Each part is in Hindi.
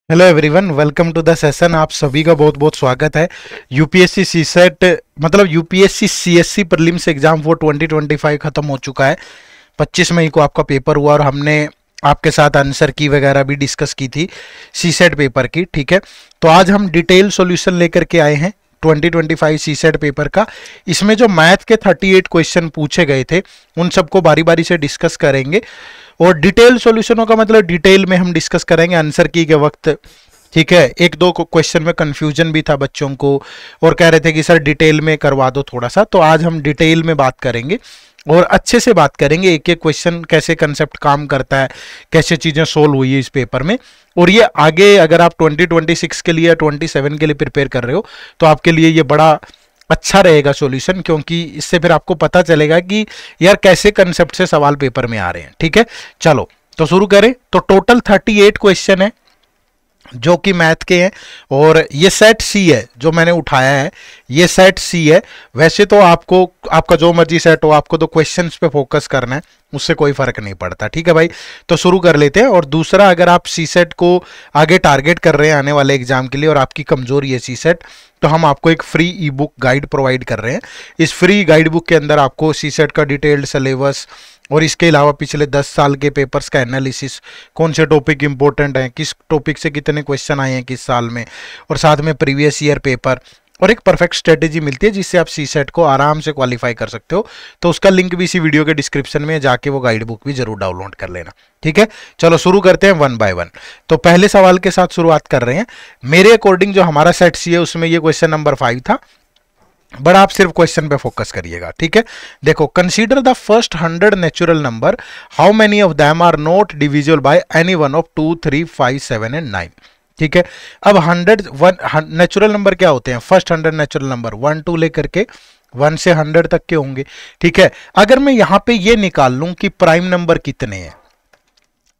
Hello everyone, welcome to the session. आप सभी का बहुत बहुत स्वागत है। यूपीएससी सीसेट मतलब यूपीएससी सीएससी प्रीलिम्स एग्जाम वो 2025 खत्म हो चुका है। 25 मई को आपका पेपर हुआ और हमने आपके साथ आंसर की वगैरह भी डिस्कस की थी सीसेट पेपर की। ठीक है, तो आज हम डिटेल सॉल्यूशन लेकर के आए हैं 2025 सीसेट पेपर का। इसमें जो मैथ के 38 क्वेश्चन पूछे गए थे उन सबको बारी बारी से डिस्कस करेंगे और डिटेल सॉल्यूशनों का मतलब डिटेल में हम डिस्कस करेंगे आंसर की के वक्त। ठीक है, एक दो क्वेश्चन में कंफ्यूजन भी था बच्चों को और कह रहे थे कि सर डिटेल में करवा दो थोड़ा सा, तो आज हम डिटेल में बात करेंगे और अच्छे से बात करेंगे एक एक क्वेश्चन कैसे कंसेप्ट काम करता है, कैसे चीजें सोल्व हुई है इस पेपर में। और ये आगे अगर आप 2026 के लिए या 27 के लिए प्रिपेयर कर रहे हो तो आपके लिए ये बड़ा अच्छा रहेगा सॉल्यूशन, क्योंकि इससे फिर आपको पता चलेगा कि यार कैसे कंसेप्ट से सवाल पेपर में आ रहे हैं। ठीक है, चलो तो शुरू करें। तो टोटल 38 क्वेश्चन है जो कि मैथ के हैं और ये सेट सी है जो मैंने उठाया है, ये सेट सी है। वैसे तो आपको आपका जो मर्जी सेट हो, आपको तो क्वेश्चंस पे फोकस करना है, उससे कोई फर्क नहीं पड़ता। ठीक है भाई, तो शुरू कर लेते हैं। और दूसरा, अगर आप सी सेट को आगे टारगेट कर रहे हैं आने वाले एग्जाम के लिए और आपकी कमजोरी है सी सेट, तो हम आपको एक फ्री ई बुक गाइड प्रोवाइड कर रहे हैं। इस फ्री गाइड बुक के अंदर आपको सी सेट का डिटेल्ड सिलेबस और इसके अलावा पिछले 10 साल के पेपर्स का एनालिसिस, कौन से टॉपिक इंपॉर्टेंट हैं, किस टॉपिक से कितने क्वेश्चन आए हैं किस साल में, और साथ में प्रीवियस ईयर पेपर और एक परफेक्ट स्ट्रेटेजी मिलती है जिससे आप सी सेट को आराम से क्वालिफाई कर सकते हो। तो उसका लिंक भी इसी वीडियो के डिस्क्रिप्शन में, जाके वो गाइड बुक भी जरूर डाउनलोड कर लेना। ठीक है, चलो शुरू करते हैं वन बाय वन। तो पहले सवाल के साथ शुरुआत कर रहे हैं। मेरे अकॉर्डिंग जो हमारा सेट सी है उसमें ये क्वेश्चन नंबर 5 था, बट आप सिर्फ क्वेश्चन पे फोकस करिएगा। ठीक है, देखो, consider the first 100 natural number, how many of them are not divisible by any one of 2, 3, 5, 7 and 9। ठीक है, अब 100 नेचुरल नंबर क्या होते हैं? फर्स्ट 100 नेचुरल नंबर 1 2 लेकर के 1 से 100 तक के होंगे। ठीक है, अगर मैं यहां पे ये निकाल लूं कि प्राइम नंबर कितने हैं,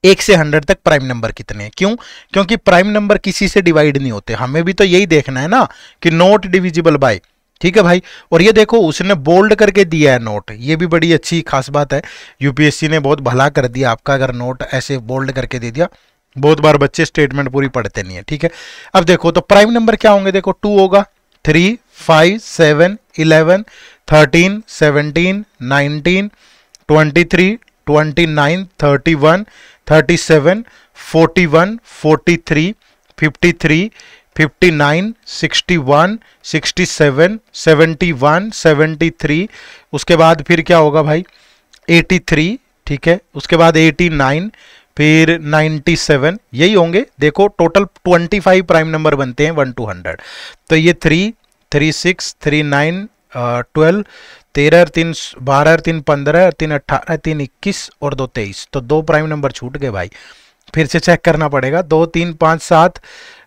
1 से 100 तक प्राइम नंबर कितने हैं, क्यों? क्योंकि प्राइम नंबर किसी से डिवाइड नहीं होते। हमें भी तो यही देखना है ना कि नॉट डिविजिबल बाय। ठीक है भाई, और ये देखो उसने बोल्ड करके दिया है नोट, ये भी बड़ी अच्छी खास बात है। यूपीएससी ने बहुत भला कर दिया आपका अगर नोट ऐसे बोल्ड करके दे दिया। बहुत बार बच्चे स्टेटमेंट पूरी पढ़ते नहीं है। ठीक है, अब देखो तो प्राइम नंबर क्या होंगे, देखो 2 होगा, 3, 5, 7, 11, 13, 17, 19, 23, 29, 31, 37, 41, 43, 53, 59, 61, 67, 71, 73, उसके बाद फिर क्या होगा भाई 83। ठीक है, उसके बाद 89, फिर 97, यही होंगे। देखो टोटल 25 प्राइम नंबर बनते हैं 1 to 100। तो ये 3, 3, 6, 3, 9, 12, 13, 3, 12, 3, 15, 3, 18, 3, 21 और 2, 23। तो 2 प्राइम नंबर छूट गए भाई, फिर से चेक करना पड़ेगा। 2, 3, 5, 7,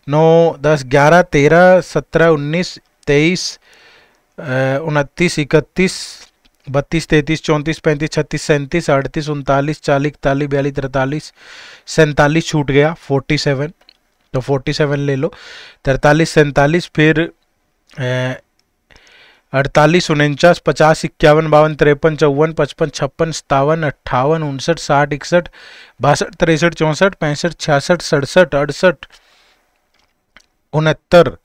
9, 10, 11, 13, 17, 19, 23, 29, 31, 32, 33, 34, 35, 36, 37, 38, 39, 40, 41, 42, 43, 47 छूट गया, 47। तो 47 ले लो, 43, 47, फिर 48, 49, 50, 51, 52, 53, 54, 55, 56, 57, 58, 59, 60, 61, 62, 63, 64, 65, 66, 67, 68, 69,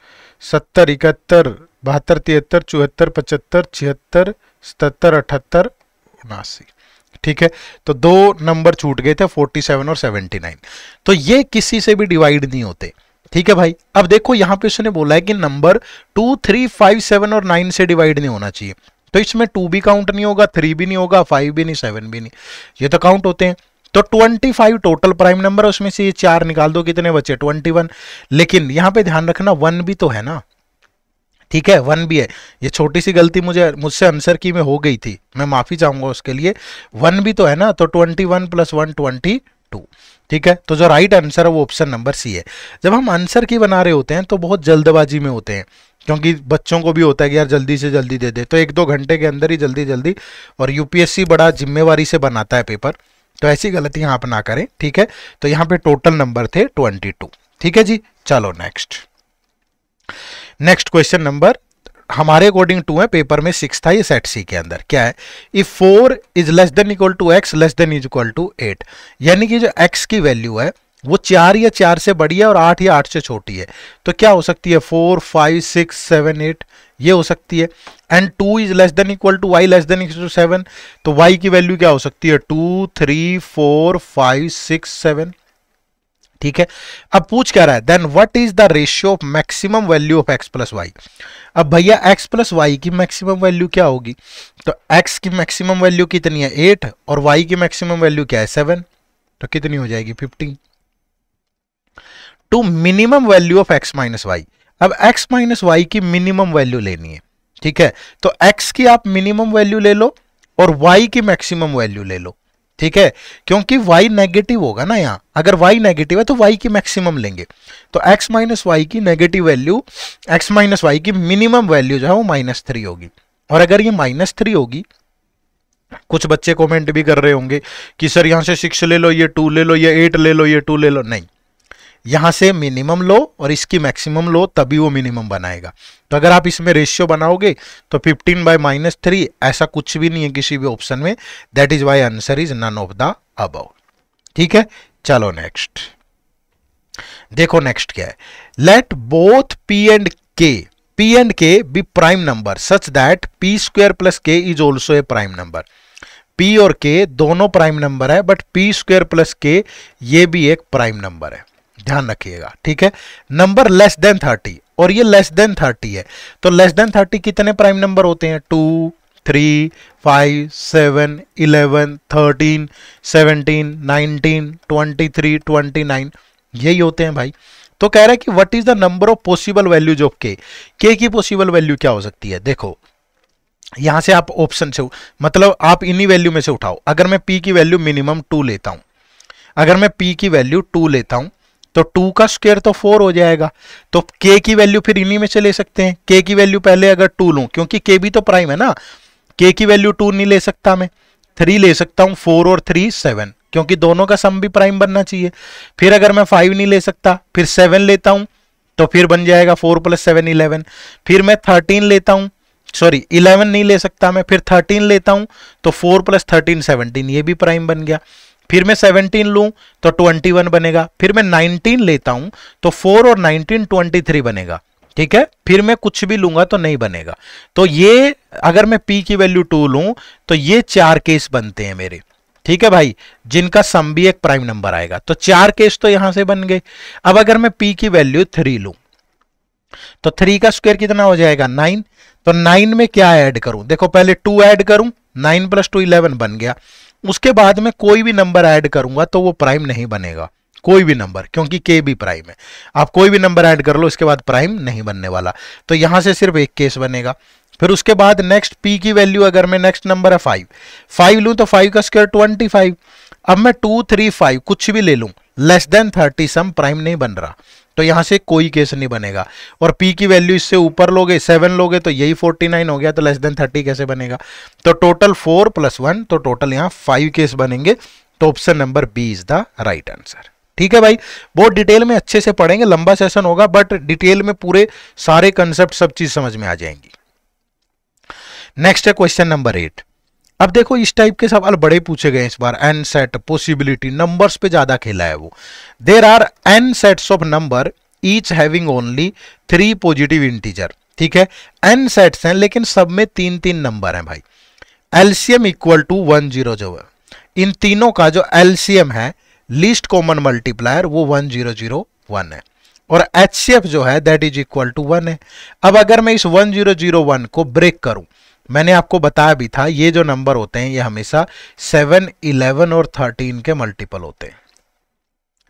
70, 71, 72, 73, 74, 75, 76, 77, 78, 79। ठीक है, तो 2 नंबर छूट गए थे 47 और 79। तो ये किसी से भी डिवाइड नहीं होते। ठीक है भाई, अब देखो यहां पे उसने बोला है कि नंबर 2, 3, 5, 7 और 9 से डिवाइड नहीं होना चाहिए। तो इसमें 2 भी काउंट नहीं होगा, 3 भी नहीं होगा, 5 भी नहीं, 7 भी नहीं, ये तो काउंट होते हैं। तो 25 टोटल प्राइम नंबर, उसमें से ये 4 निकाल दो, कितने बचे 21। लेकिन यहां पे ध्यान रखना 1 भी तो है ना। ठीक है, 1 भी है। ये छोटी सी गलती मुझसे आंसर की में हो गई थी, मैं माफी चाहूंगा उसके लिए। 1 भी तो है ना, तो 21 + 1 22। ठीक है, तो जो राइट आंसर है वो ऑप्शन नंबर सी है। जब हम आंसर की बना रहे होते हैं तो बहुत जल्दबाजी में होते हैं, क्योंकि बच्चों को भी होता है कि यार जल्दी से जल्दी दे दे, तो 1-2 घंटे के अंदर ही जल्दी जल्दी। और यूपीएससी बड़ा जिम्मेवारी से बनाता है पेपर, तो ऐसी गलतियां आप ना करें। ठीक है, तो यहाँ पे टोटल नंबर थे 22। ठीक है जी, चलो नेक्स्ट क्वेश्चन नंबर हमारे अकॉर्डिंग 2 है, पेपर में 6 था, ये सेट सी के अंदर क्या है, if 4 is less than equal to x less than is equal to 8, यानी कि जो x की वैल्यू है वो 4 या 4 से बड़ी है और 8 या 8 से छोटी है, तो क्या हो सकती है 4, 5, 6, 7, 8 ये हो सकती है। And 2 is less than equal to y less than equal to 7, तो y की वैल्यू क्या हो सकती है 2, 3, 4, 5, 6, 7। ठीक है, अब पूछ क्या रहा है, then what is the ratio of maximum value of x plus y. अब भैया x प्लस वाई की मैक्सिमम वैल्यू क्या होगी, तो x की मैक्सिमम वैल्यू कितनी है 8 और y की मैक्सिमम वैल्यू क्या है 7, तो कितनी हो जाएगी 15 to minimum value of x minus y. अब x माइनस वाई की मिनिमम वैल्यू लेनी है, ठीक है, तो x की आप मिनिमम वैल्यू ले लो और y की मैक्सिमम वैल्यू ले लो, ठीक है, क्योंकि y नेगेटिव होगा ना यहाँ, अगर y नेगेटिव है तो y की मैक्सिमम लेंगे, तो x माइनस वाई की negative value, x minus y की मिनिमम वैल्यू जो है वो -3 होगी। और अगर ये -3 होगी, कुछ बच्चे कमेंट भी कर रहे होंगे कि सर यहां से 6 ले लो, ये 2 ले लो, ये 8 ले लो, ये 2 ले लो, नहीं, यहां से मिनिमम लो और इसकी मैक्सिमम लो तभी वो मिनिमम बनाएगा। तो अगर आप इसमें रेशियो बनाओगे तो 15/-3 ऐसा कुछ भी नहीं है किसी भी ऑप्शन में, that is why answer is none of the above. ठीक है, चलो नेक्स्ट देखो, नेक्स्ट क्या है, let both p and k be prime number such that p² plus k is also a prime number. p और k दोनों प्राइम नंबर है, बट p² प्लस k ये भी एक प्राइम नंबर है, ध्यान रखिएगा। ठीक है, नंबर लेस देन 30 और ये लेस देन 30 है, तो लेस देन 30 कितने प्राइम नंबर होते हैं 2, 3, 5, 7, 11, 13, 17, 19, 23, 29 यही होते हैं भाई। तो कह रहा है कि what is the number of possible values of k की पॉसिबल वैल्यू क्या हो सकती है। देखो यहां से आप ऑप्शन से, मतलब आप इन्हीं वैल्यू में से उठाओ। अगर मैं p की वैल्यू मिनिमम 2 लेता हूं, अगर मैं p की वैल्यू 2 लेता हूं तो 2 का स्क्वायर तो 4 हो जाएगा, तो k की वैल्यू फिर इन्हीं में से ले सकते हैं। k की वैल्यू पहले अगर 2 लूं, क्योंकि k भी तो प्राइम है ना, k की वैल्यू 2 नहीं ले सकता मैं, 3 ले सकता हूं, 4 और 3 7, क्योंकि दोनों का सम भी प्राइम बनना चाहिए। फिर अगर मैं 5 नहीं ले सकता, फिर 7 लेता हूं तो फिर बन जाएगा 4 + 7 11। फिर मैं 13 लेता हूं, सॉरी 11 नहीं ले सकता मैं, फिर 13 लेता हूं तो 4 + 13 17, ये भी प्राइम बन गया। फिर मैं 17 लूं तो 21 बनेगा। फिर मैं 19 लेता हूं तो 4 और 19 23 बनेगा। ठीक है, फिर मैं कुछ भी लूंगा तो नहीं बनेगा। तो ये अगर मैं p की वैल्यू 2 लूं तो ये 4 केस बनते हैं मेरे। ठीक है भाई, जिनका सम भी एक प्राइम नंबर आएगा, तो 4 केस तो यहां से बन गए। अब अगर मैं p की वैल्यू 3 लूं तो 3 का स्क्वायर कितना हो जाएगा 9, तो 9 में क्या ऐड करूं, देखो पहले 2 ऐड करूं, 9 + 2 11 बन गया। उसके बाद में कोई भी नंबर ऐड करूंगा तो वो प्राइम नहीं बनेगा, कोई भी नंबर, क्योंकि k भी प्राइम है। आप कोई भी नंबर ऐड कर लो, इसके बाद प्राइम नहीं बनने वाला, तो यहां से सिर्फ एक केस बनेगा। फिर उसके बाद नेक्स्ट p की वैल्यू, अगर मैं नेक्स्ट नंबर है 5 लूं तो 5 का स्क्वायर 25। अब मैं 2, 3, 5 कुछ भी ले लूं, लेस देन 30 सम प्राइम नहीं बन रहा, तो यहां से कोई केस नहीं बनेगा। और p की वैल्यू इससे ऊपर लोगे, 7 लोगे तो यही 49 हो गया, तो लेस देन 30 कैसे बनेगा। तो टोटल 4 + 1, तो टोटल यहां 5 केस बनेंगे। तो option number B is the right answer. ठीक है भाई, बहुत डिटेल में अच्छे से पढ़ेंगे, लंबा सेशन होगा, बट डिटेल में पूरे सारे कंसेप्ट सब चीज समझ में आ जाएंगी। नेक्स्ट है क्वेश्चन नंबर 8। अब देखो इस टाइप के सवाल बड़े पूछे गए इस बार, एन सेट, पॉसिबिलिटी, नंबर्स पे ज्यादा खेला है वो। There are n sets of number each having only 3 positive integer. ठीक है, एन सेट्स हैं लेकिन सब में 3-3 नंबर हैं भाई। एलसीएम इक्वल टू 10 जो है, इन तीनों का जो एलसीएम है, लीस्ट कॉमन मल्टीप्लायर, वो 1001 है। और एचसीएफ जो है दैट इज इक्वल टू 1 है। अब अगर मैं इस 1001 को ब्रेक करूं, मैंने आपको बताया भी था ये जो नंबर होते हैं ये हमेशा 7, 11 और 13 के मल्टीपल होते हैं।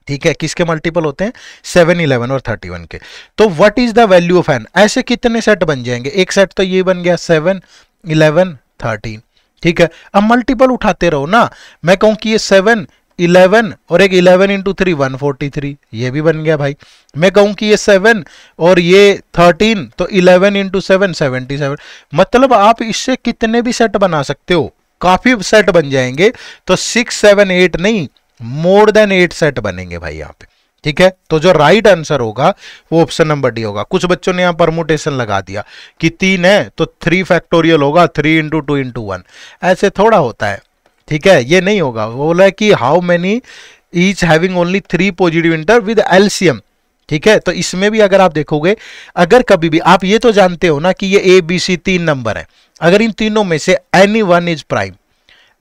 ठीक है, किसके मल्टीपल होते हैं 7, 11 और 31 के। तो what is the value of n, ऐसे कितने सेट बन जाएंगे, एक सेट तो ये बन गया 7, 11, 13। ठीक है, अब मल्टीपल उठाते रहो ना, मैं कहूं कि ये 7, 11 और एक 11 × 3 143, ये भी बन गया भाई। मैं कहूं कि ये 7 और ये 13, तो 11 × 7 77। मतलब आप इससे कितने भी सेट बना सकते हो, काफी सेट बन जाएंगे। तो 6, 7, 8 नहीं, मोर देन 8 सेट बनेंगे भाई यहाँ पे। ठीक है, तो जो राइट आंसर होगा वो ऑप्शन नंबर डी होगा। कुछ बच्चों ने यहाँ परमुटेशन लगा दिया कि 3 है तो 3 फैक्टोरियल होगा, 3 × 2 × 1, ऐसे थोड़ा होता है। ठीक है, ये नहीं होगा। वो बोला कि how many each having only 3 positive inter with LCM. ठीक है, तो इसमें भी अगर आप देखोगे, अगर कभी भी आप ये तो जानते हो ना कि ये ए बी सी 3 नंबर है, अगर इन तीनों में से any one is prime,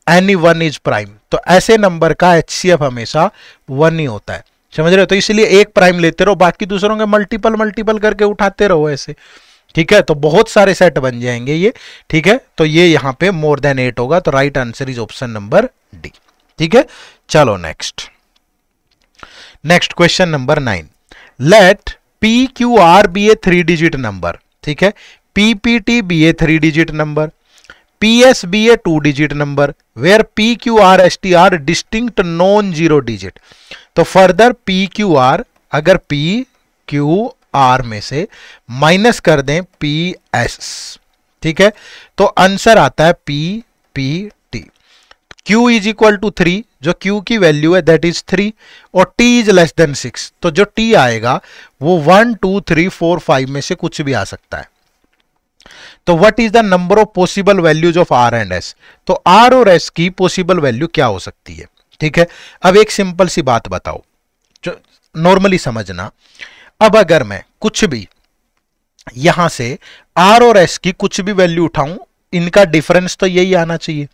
any one is prime, तो ऐसे नंबर का एचसीएफ हमेशा 1 ही होता है। समझ रहे हो? तो इसलिए एक प्राइम लेते रहो, बाकी दूसरों के मल्टीपल मल्टीपल करके उठाते रहो ऐसे। ठीक है, तो बहुत सारे सेट बन जाएंगे ये। ठीक है, तो ये यहां पे मोर देन 8 होगा, तो right answer is option number D. ठीक है, चलो next question number 9। Let P Q R be a 3 digit number. ठीक है, PPT be a 3 digit number, PS be a 2 digit number, where P Q R S T are distinct non zero digit. तो फर्दर पी क्यू आर, अगर पी क्यू आर में से माइनस कर दें पी एस, ठीक है, तो आंसर आता है P P T. Q is equal to 3, जो Q की वैल्यू है दैट इज 3, और T इज लेस देन 6, तो जो T आएगा वो 1 2 3 4 5 में से कुछ भी आ सकता है। तो what is the number of possible values of R and S। तो R और S की पॉसिबल वैल्यू क्या हो सकती है। ठीक है, अब एक सिंपल सी बात बताओ जो नॉर्मली समझना। अब अगर मैं कुछ भी यहां से R और S की कुछ भी वैल्यू उठाऊं, इनका डिफरेंस तो यही आना चाहिए।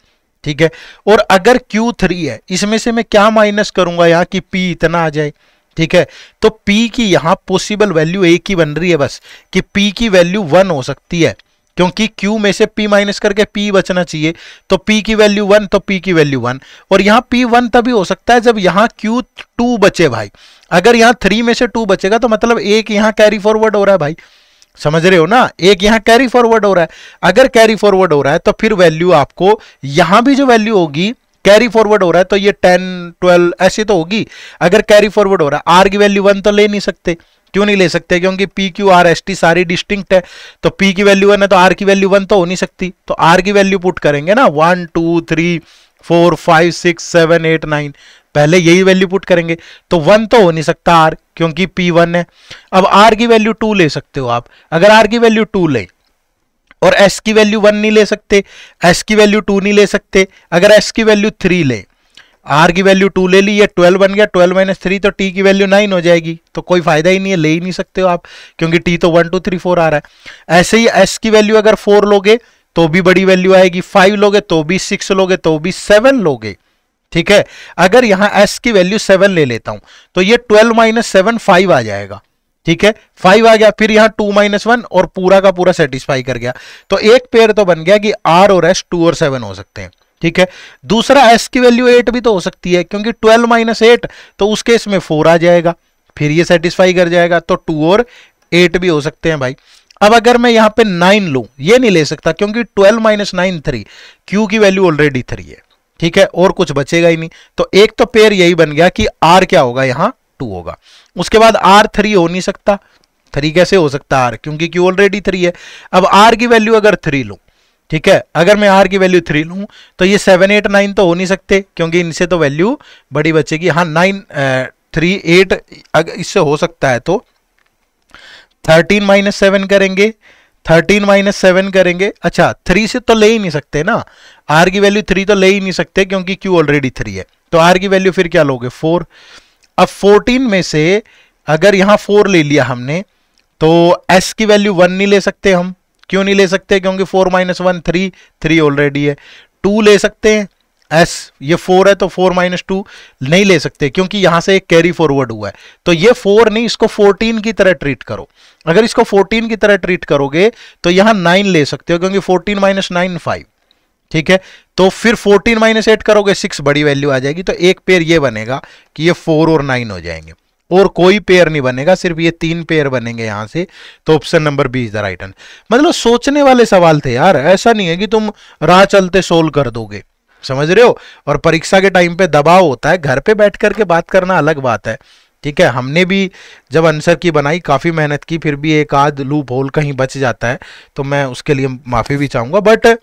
ठीक है, और अगर Q3 है, इसमें से मैं क्या माइनस करूंगा यहां कि P इतना आ जाए। ठीक है, तो P की यहां पॉसिबल वैल्यू एक ही बन रही है बस, कि P की वैल्यू 1 हो सकती है, क्योंकि Q में से P माइनस करके P बचना चाहिए। तो P की वैल्यू 1, तो P की वैल्यू 1, और यहां P1 तभी हो सकता है जब यहां Q2 बचे भाई। अगर यहां 3 में से 2 बचेगा तो मतलब एक यहां कैरी फॉरवर्ड हो रहा है भाई, समझ रहे हो ना, एक यहां कैरी फॉरवर्ड हो रहा है। अगर कैरी फॉरवर्ड हो रहा है तो फिर वैल्यू आपको यहां भी जो वैल्यू होगी, कैरी फॉरवर्ड हो रहा है तो ये 10 12 ऐसे तो होगी। अगर कैरी फॉरवर्ड हो रहा है, आर की वैल्यू 1 तो ले नहीं सकते। क्यों नहीं ले सकते? क्योंकि P Q R S T सारी डिस्टिंक्ट है, तो पी की वैल्यू 1 है तो आर की वैल्यू 1 तो हो नहीं सकती। तो आर की वैल्यू पुट करेंगे ना 1 2 3 4 5 6 7 8 9, पहले यही वैल्यू पुट करेंगे। तो 1 तो हो नहीं सकता आर, क्योंकि P1 है। अब R की वैल्यू 2 ले सकते हो आप, अगर R की वैल्यू 2 ले और S की वैल्यू 1 नहीं ले सकते, S की वैल्यू 2 नहीं ले सकते। अगर S की वैल्यू 3 ले, R की वैल्यू 2 ले ली, ये 12 बन गया, 12 माइनस 3 तो T की वैल्यू 9 हो जाएगी। तो कोई फायदा ही नहीं है, ले ही नहीं सकते हो आप, क्योंकि T तो 1 2 3 4 आ रहा है। ऐसे ही S की वैल्यू अगर 4 लोगे तो भी बड़ी वैल्यू आएगी, 5 लोगे तो भी, 6 लोगे तो भी, 7 लोगे। ठीक है, अगर यहां S की वैल्यू 7 ले लेता हूं तो ये 12 माइनस 7 5 आ जाएगा। ठीक है, 5 आ गया, फिर यहां 2 माइनस 1 और पूरा का पूरा सेटिस्फाई कर गया। तो एक पेयर तो बन गया कि R और S 2 और 7 हो सकते हैं। ठीक है, दूसरा S की वैल्यू 8 भी तो हो सकती है, क्योंकि 12 माइनस 8 तो उस केस में 4 आ जाएगा, फिर ये सेटिस्फाई कर जाएगा। तो 2 और 8 भी हो सकते हैं भाई। अब अगर मैं यहां पे 9 लूं, ये नहीं ले सकता, क्योंकि 12 माइनस 9 3, Q की वैल्यू ऑलरेडी 3 है। ठीक है, और कुछ बचेगा ही नहीं। तो एक तो पेयर यही बन गया कि R क्या होगा, यहां 2 होगा। उसके बाद R 3 हो नहीं सकता, 3 कैसे हो सकता R, क्योंकि Q ऑलरेडी 3 है। अब R की वैल्यू अगर 3 लूं, ठीक है, अगर मैं R की वैल्यू 3 लूं तो ये 7 8 9 तो हो नहीं सकते, क्योंकि इनसे तो वैल्यू बड़ी बचेगी। हाँ 9 3 8 अगर इससे हो सकता है तो 13 माइनस 7 करेंगे, 13 माइनस 7 करेंगे। अच्छा 3 से तो ले ही नहीं सकते ना, R की वैल्यू 3 तो ले ही नहीं सकते, क्योंकि Q ऑलरेडी 3 है। तो R की वैल्यू फिर क्या लोगे 4। अब 14 में से अगर यहां 4 ले लिया हमने, तो S की वैल्यू 1 नहीं ले सकते हम। क्यों नहीं ले सकते? क्योंकि 4 माइनस 1 3, 3 ऑलरेडी है। 2 ले सकते हैं S, ये 4 है तो 4 माइनस 2 नहीं ले सकते, क्योंकि यहां से एक कैरी फॉरवर्ड हुआ है। तो ये 4 नहीं, इसको 14 की तरह ट्रीट करो। अगर इसको 14 की तरह ट्रीट करोगे तो यहां 9 ले सकते हो, क्योंकि 14 माइनस 9 5। ठीक है, तो फिर 14 माइनस 8 करोगे 6, बड़ी वैल्यू आ जाएगी। तो एक पेयर ये बनेगा कि ये 4 और 9 हो जाएंगे, और कोई पेयर नहीं बनेगा, सिर्फ ये 3 पेयर बनेंगे यहां से। तो option number B is the right answer. मतलब सोचने वाले सवाल थे यार, ऐसा नहीं है कि तुम राह चलते सोल्व कर दोगे, समझ रहे हो। और परीक्षा के टाइम पे दबाव होता है, घर पे बैठ करके बात करना अलग बात है। ठीक है, हमने भी जब आंसर की बनाई काफी मेहनत की, फिर भी एक आध लूप होल कहीं बच जाता है, तो मैं उसके लिए माफी भी चाहूंगा। बट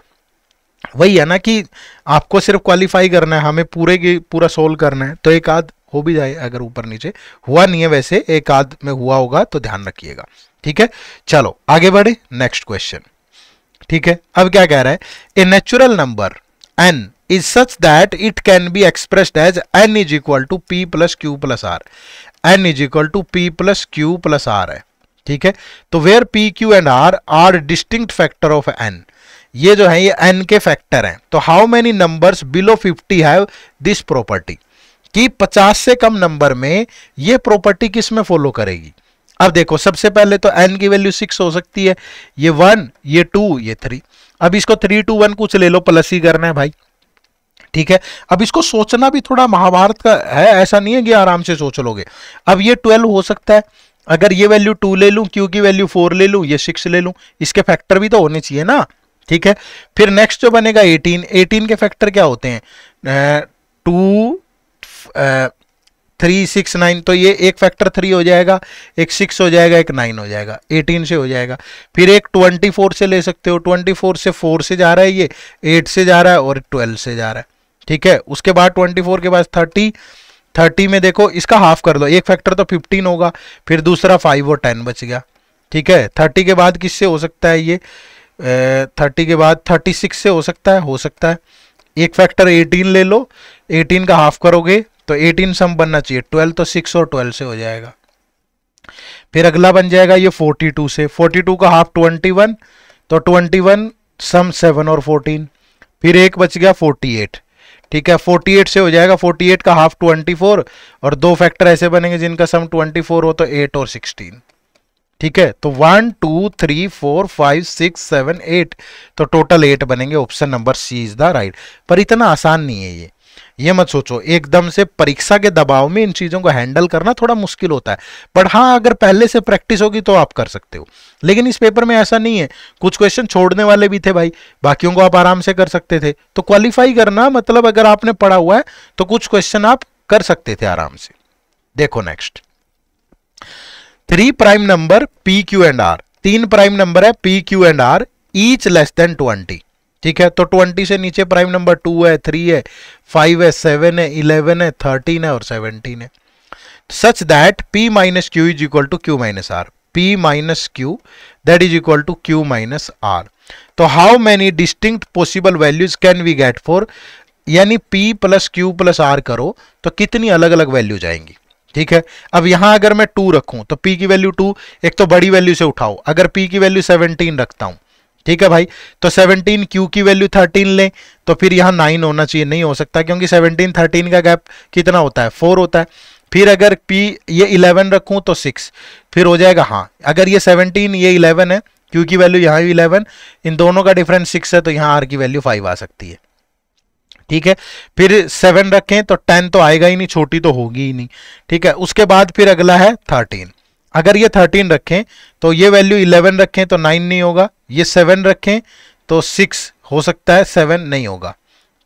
वही है ना कि आपको सिर्फ क्वालिफाई करना है, हमें पूरे की पूरा सोल्व करना है। तो एक आध हो भी जाए, अगर ऊपर नीचे हुआ नहीं है, वैसे एक आध में हुआ होगा तो ध्यान रखिएगा। ठीक है, चलो आगे बढ़े, नेक्स्ट क्वेश्चन। ठीक है, अब क्या कह रहा है, a natural number n is such that it can be expressed as n is equal to p plus Q plus r. n is equal to p plus Q plus r है, ठीक है। तो where p, q and r are distinct factor of n, ये जो है ये n के फैक्टर हैं। तो how many numbers below 50 have this property, कि 50 से कम नंबर में ये प्रॉपर्टी किस में फॉलो करेगी। अब देखो सबसे पहले तो n की वैल्यू 6 हो सकती है, ये 1, ये 2, ये 3। अब इसको 3 2 1 कुछ ले लो, प्लस ही करना है भाई, ठीक है। अब इसको सोचना भी थोड़ा महाभारत का है, ऐसा नहीं है कि आराम से सोच लोगे। अब ये 12 हो सकता है, अगर ये वैल्यू 2 ले लूं, क्यू की वैल्यू 4 ले लूं, ये 6 ले लूं, इसके फैक्टर भी तो होने चाहिए ना, ठीक है। फिर नेक्स्ट जो बनेगा 18 के फैक्टर क्या होते हैं, 2 3 6 9, तो ये एक फैक्टर 3 हो जाएगा, एक 6 हो जाएगा, एक 9 हो जाएगा, 18 से हो जाएगा। फिर एक 24 से ले सकते हो, 24 से 4 से जा रहा है, ये 8 से जा रहा है और 12 से जा रहा है, ठीक है। उसके बाद 24 के बाद 30 में देखो इसका हाफ कर दो, एक फैक्टर तो 15 होगा, फिर दूसरा 5 और 10 बच गया, ठीक है। 30 के बाद किससे हो सकता है ये, 30 के बाद 36 से हो सकता है, एक फैक्टर 18 ले लो, 18 का हाफ करोगे तो 18 सम बनना चाहिए 12, तो 6 और 12 से हो जाएगा। फिर अगला बन जाएगा ये 42 से, 42 का हाफ 21, तो 21 सम 7 और 14, फिर एक बच गया 48, ठीक है। 48 से हो जाएगा, 48 का हाफ 24 और दो फैक्टर ऐसे बनेंगे जिनका सम 24 हो, तो 8 और 16, ठीक है। तो 1 2 3 4 5 6 7 8, तो टोटल 8 बनेंगे। Option number C is the right. पर इतना आसान नहीं है ये मत सोचो एकदम से, परीक्षा के दबाव में इन चीजों को हैंडल करना थोड़ा मुश्किल होता है। बट हाँ, अगर पहले से प्रैक्टिस होगी तो आप कर सकते हो, लेकिन इस पेपर में ऐसा नहीं है। कुछ क्वेश्चन छोड़ने वाले भी थे भाई, बाकियों को आप आराम से कर सकते थे। तो क्वालिफाई करना मतलब अगर आपने पढ़ा हुआ है तो कुछ क्वेश्चन आप कर सकते थे आराम से। देखो next, 3 prime number P Q and R, 3 prime number है P Q and R, each less than 20, ठीक है। तो 20 से नीचे प्राइम नंबर 2 है, 3 है, 5 है, 7 है, 11 है, 13 है और 17 है। Such that P minus Q is equal to Q minus R, P minus Q that is equal to Q minus R. तो how many distinct possible values can we get for, यानी P plus Q plus R करो तो कितनी अलग अलग वैल्यू जाएंगी, ठीक है। अब यहां अगर मैं 2 रखूं तो P की वैल्यू 2, एक तो बड़ी वैल्यू से उठाओ, अगर P की वैल्यू 17 रखता हूं, ठीक है भाई, तो 17 क्यू की वैल्यू 13 लें तो फिर यहां 9 होना चाहिए, नहीं हो सकता क्योंकि 17 13 का गैप कितना होता है, 4 होता है। फिर अगर P ये 11 रखूं तो 6, फिर हो जाएगा, हाँ अगर ये 17 ये 11 है, क्यू की वैल्यू यहाँ भी 11, इन दोनों का डिफरेंस 6 है, तो यहाँ आर की वैल्यू 5 आ सकती है, ठीक है। फिर 7 रखें तो 10 तो आएगा ही नहीं, छोटी तो होगी ही नहीं, ठीक है। उसके बाद फिर अगला है 13, अगर ये 13 रखें तो ये वैल्यू 11 रखें तो 9 नहीं होगा, ये 7 रखें तो 6 हो सकता है, 7 नहीं होगा,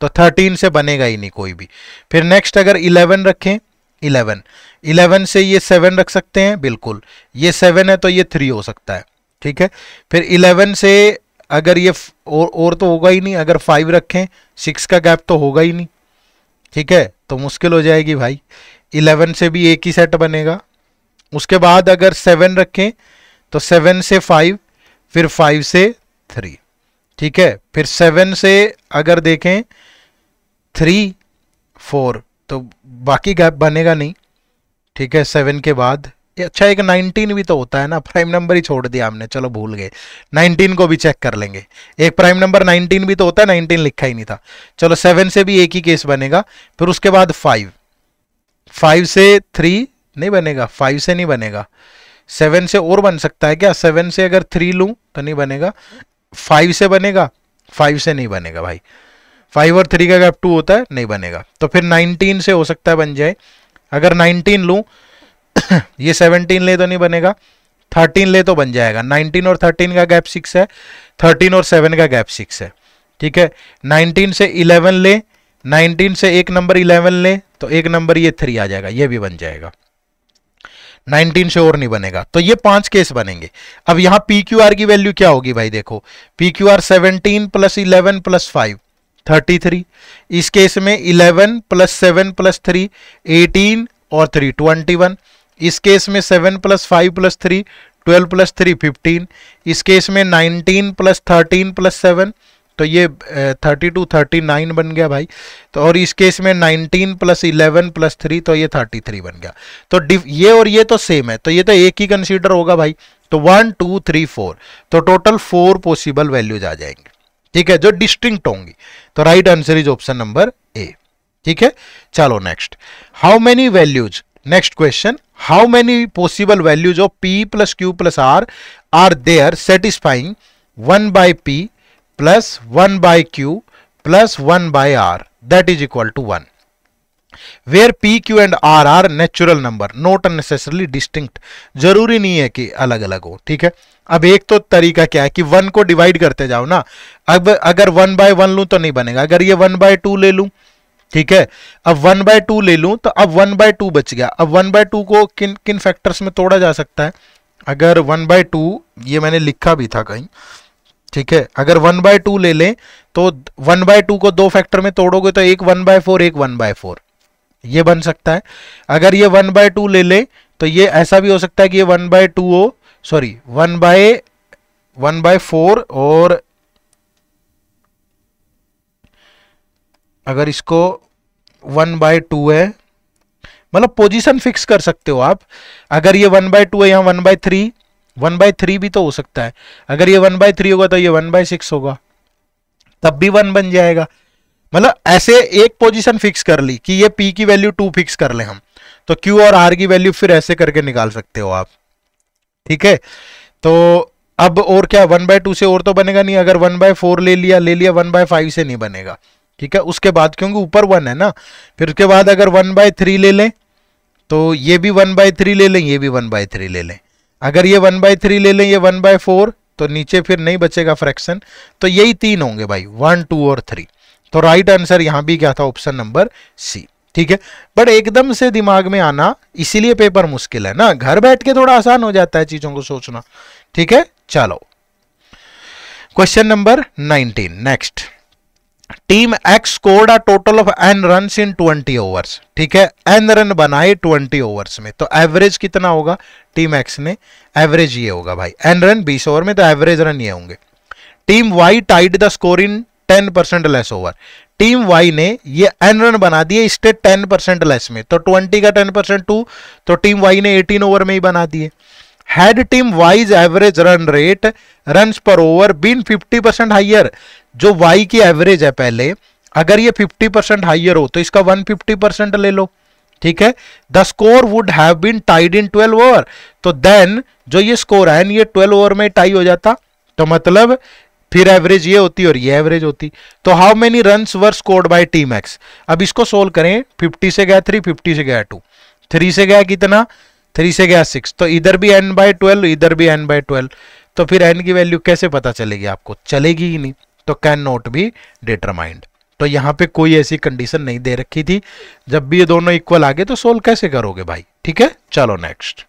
तो 13 से बनेगा ही नहीं कोई भी। फिर नेक्स्ट अगर 11 रखें, 11 से ये 7 रख सकते हैं, बिल्कुल, ये 7 है तो ये 3 हो सकता है, ठीक है। फिर 11 से अगर ये और तो होगा ही नहीं, अगर 5 रखें 6 का गैप तो होगा ही नहीं, ठीक है, तो मुश्किल हो जाएगी भाई। 11 से भी एक ही सेट बनेगा। उसके बाद अगर 7 रखें तो 7 से 5, फिर 5 से 3, ठीक है। फिर 7 से अगर देखें 3 4, तो बाकी गैप बनेगा नहीं, ठीक है। 7 के बाद अच्छा एक 19 भी तो होता है ना, प्राइम नंबर ही छोड़ दिया हमने, चलो भूल गए, 19 को भी चेक कर लेंगे। एक प्राइम नंबर 19 भी तो होता है, 19 लिखा ही नहीं था, चलो 7 से भी एक ही केस बनेगा। फिर उसके बाद 5 से 3 नहीं बनेगा, 5 से नहीं बनेगा, 7 से और बन सकता है क्या, 7 से अगर 3 लूं तो नहीं बनेगा, 5 से बनेगा, 5 से नहीं बनेगा भाई, 5 और 3 का गैप 2 होता है, नहीं बनेगा। तो फिर 19 से हो सकता है बन जाए, अगर 19 लूं ये 17 ले तो नहीं बनेगा, 13 ले तो बन जाएगा, 19 और 13 का गैप 6 है, 13 और 7 का गैप 6 है, ठीक है। 19 से 11 ले, 19 से एक नंबर 11 ले तो एक नंबर ये 3 आ जाएगा, ये भी बन जाएगा, 19 से और नहीं बनेगा। तो ये 5 केस बनेंगे। अब यहां पी क्यू आर की वैल्यू क्या होगी भाई, देखो P Q are 17 plus 11 plus 5 33, इस केस में 11 प्लस 7 प्लस 3 18 और 3 21, इस केस में 7 प्लस 5 प्लस 3 12 प्लस 3 15, इस केस में 19 प्लस 13 प्लस 7 तो ये 32 39 बन गया भाई। तो और इस केस में 19 + 11 + 3 तो ये 33 बन गया। तो ये और ये तो सेम है, तो ये तो एक ही कंसीडर होगा भाई। तो 1 2 3 4, तो टोटल 4 पॉसिबल वैल्यूज आ जाएंगे, ठीक है, जो डिस्टिंक्ट होंगी। तो right answer is option number A, ठीक है। चलो next, how many values, next question, how many possible values of p + q + r are there satisfying 1/p + 1/q + 1/r that is equal to 1, where p, q and r are natural number not necessarily distinct। जरूरी नहीं है कि अलग अलग हो, ठीक है। अब एक तो तरीका क्या है कि 1 को डिवाइड करते जाओ ना। अब अगर 1/1 लूं तो नहीं बनेगा, अगर ये 1/2 ले लूं, ठीक है, अब 1/2 ले लूं तो अब 1/2 बच गया। अब 1/2 को किन किन फैक्टर्स में तोड़ा जा सकता है? अगर 1/2, ये मैंने लिखा भी था कहीं, ठीक है, अगर 1/2 ले लें तो 1/2 को 2 फैक्टर में तोड़ोगे तो एक 1/4 एक 1/4, ये बन सकता है। अगर ये 1/2 ले लें तो ये ऐसा भी हो सकता है कि ये 1/2 हो, सॉरी 1/4, और अगर इसको 1/2 है, मतलब पोजीशन फिक्स कर सकते हो आप। अगर ये 1/2 है, यहाँ 1/3 भी तो हो सकता है। अगर ये 1/3 होगा तो ये 1/6 होगा, तब भी 1 बन जाएगा। मतलब ऐसे एक पोजीशन फिक्स कर ली कि ये p की वैल्यू 2 फिक्स कर ले हम, तो q और r की वैल्यू फिर ऐसे करके निकाल सकते हो आप, ठीक है। तो अब और क्या, 1/2 से और तो बनेगा नहीं। अगर 1/4 ले लिया 1/5 से नहीं बनेगा, ठीक है। उसके बाद क्योंकि ऊपर 1 है ना, फिर उसके बाद अगर 1/3 ले लें तो ये भी 1/3 ले लें, ये भी 1/3 ले लें। अगर ये 1/3 ले लें, ये 1/4, तो नीचे फिर नहीं बचेगा फ्रैक्शन। तो यही 3 होंगे भाई, 1 2 और 3। तो राइट आंसर यहां भी क्या था? ऑप्शन नंबर सी, ठीक है। बट एकदम से दिमाग में आना, इसीलिए पेपर मुश्किल है ना। घर बैठ के थोड़ा आसान हो जाता है चीजों को सोचना, ठीक है। चलो question number 19, next. Team x scored a total of n runs in 20 overs, ठीक है। n रन बनाए 20 ओवर्स में, तो एवरेज कितना होगा? टीम एक्स ने एवरेज ये होगा भाई, n रन 20 ओवर में, तो एवरेज रन ये होंगे। Team Y tied the score in 10% less over, team Y ने ये n रन बना दिए इससे 10% लेस में, तो 20 का 10% 2, तो टीम वाई ने 18 ओवर में ही बना दिए। Had team wise average run rate runs पर ओवर बीन 50% हाइयर, जो वाई की एवरेज है पहले, अगर ये 50% हाइयर हो तो इसका 150% ले लो, ठीक है। The score would have been tied in 12 over, तो देन जो ये स्कोर है ये 12 ओवर में टाई हो जाता, तो मतलब फिर एवरेज ये होती और ये एवरेज होती। तो how many runs were scored by team x? अब इसको सोल्व करें, 50 से गया 3, 50 से गया 2, 3 से गया कितना? 3 से गया 6, तो इधर भी n/12, इधर भी n/12, तो फिर n की वैल्यू कैसे पता चलेगी आपको? चलेगी ही नहीं, तो कैन नॉट बी डिटरमाइंड। तो यहां पे कोई ऐसी कंडीशन नहीं दे रखी थी। जब भी ये दोनों इक्वल आ गए तो सोल्व कैसे करोगे भाई, ठीक है। चलो next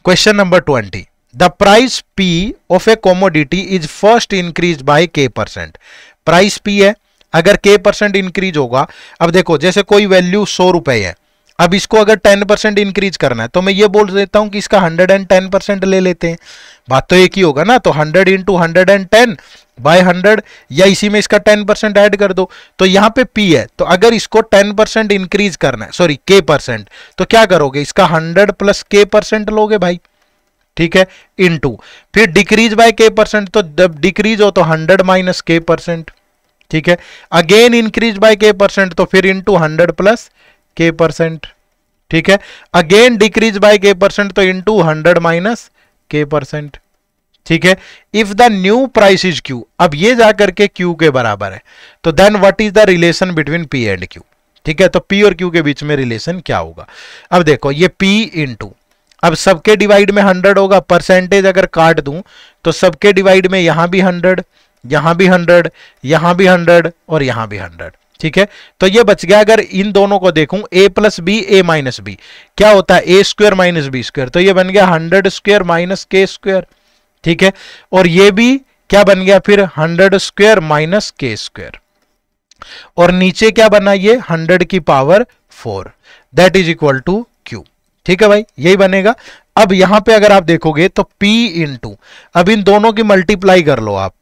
question number 20। The price P of A commodity is first increase by k%। Price P है, अगर k% इंक्रीज होगा, अब देखो जैसे कोई वैल्यू 100 रुपए है, अब इसको अगर 10% इंक्रीज करना है तो मैं ये बोल देता हूं कि इसका 110% ले लेते हैं, बात तो एक ही होगा ना। तो 100 × 110 बाय 100, या इसी में इसका 10% ऐड कर दो। तो यहाँ पे P है, तो अगर इसको 10% इंक्रीज करना है, सॉरी k%, तो क्या करोगे? इसका 100 + k% लोगे भाई, ठीक है, इनटू फिर डिक्रीज बाय k%, तो जब डिक्रीज हो तो 100 - k%, ठीक है। अगेन इंक्रीज बाय k%, तो फिर इनटू 100 + k%, ठीक है। अगेन डिक्रीज बाय k%, तो इनटू 100 - k%, ठीक है। If the new price is Q, अब ये जाकर के Q के बराबर है, तो then what is the relation between P and Q, ठीक है। तो P और Q के बीच में रिलेशन क्या होगा? अब देखो ये P इनटू, अब सबके डिवाइड में 100 होगा, परसेंटेज अगर काट दूं तो सबके डिवाइड में यहां भी 100, यहां भी 100, यहां भी 100 और यहां भी 100, ठीक है। तो ये बच गया। अगर इन दोनों को देखूं a + b a - b, क्या होता है? a² - b², तो ये बन गया 100² - k², ठीक है। और ये भी क्या बन गया फिर? 100² - k², और नीचे क्या बना? ये 100 की power 4, that is equal to Q, ठीक है भाई, यही बनेगा। अब यहां पे अगर आप देखोगे तो P इनटू, अब इन दोनों की मल्टीप्लाई कर लो आप,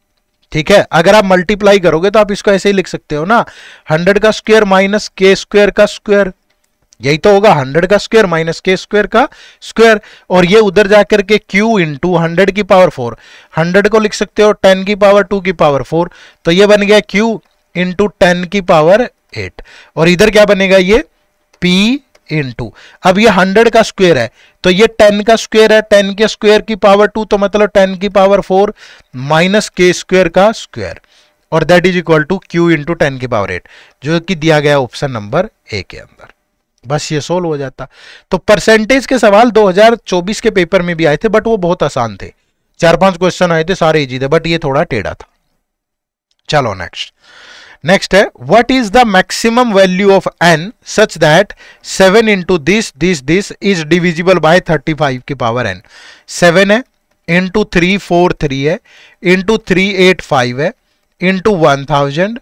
ठीक है, अगर आप मल्टीप्लाई करोगे तो आप इसको ऐसे ही लिख सकते हो ना, 100 का स्क्वायर माइनस के स्क्वायर का स्क्वायर, यही तो होगा 100 का स्क्वायर माइनस के स्क्वायर का स्क्वायर। और ये उधर जाकर के q इंटू 100 की पावर 4, 100 को लिख सकते हो 10 की पावर 2 की पावर 4, तो ये बन गया q इंटू 10 की पावर 8। और इधर क्या बनेगा, ये p इंटू, अब ये 100 का स्क्वायर है तो ये 10 का स्क्वायर है, 10 के स्क्वायर की पावर 2, तो मतलब 10 की पावर 4 माइनस के स्क्वायर का स्क्वायर, और that is equal to q into 10 की पावर 8, जो कि दिया गया ऑप्शन नंबर ए के अंदर। बस ये सोल्व हो जाता। तो परसेंटेज के सवाल 2024 के पेपर में भी आए थे, बट वो बहुत आसान थे, 4-5 क्वेश्चन आए थे, सारे इजी थे, बट ये थोड़ा टेढ़ा था। चलो नेक्स्ट है, what is the maximum value of n such that 7 into this is divisible by 35 की पावर n। 7 है इंटू 343 है इंटू 385 है इंटू 1000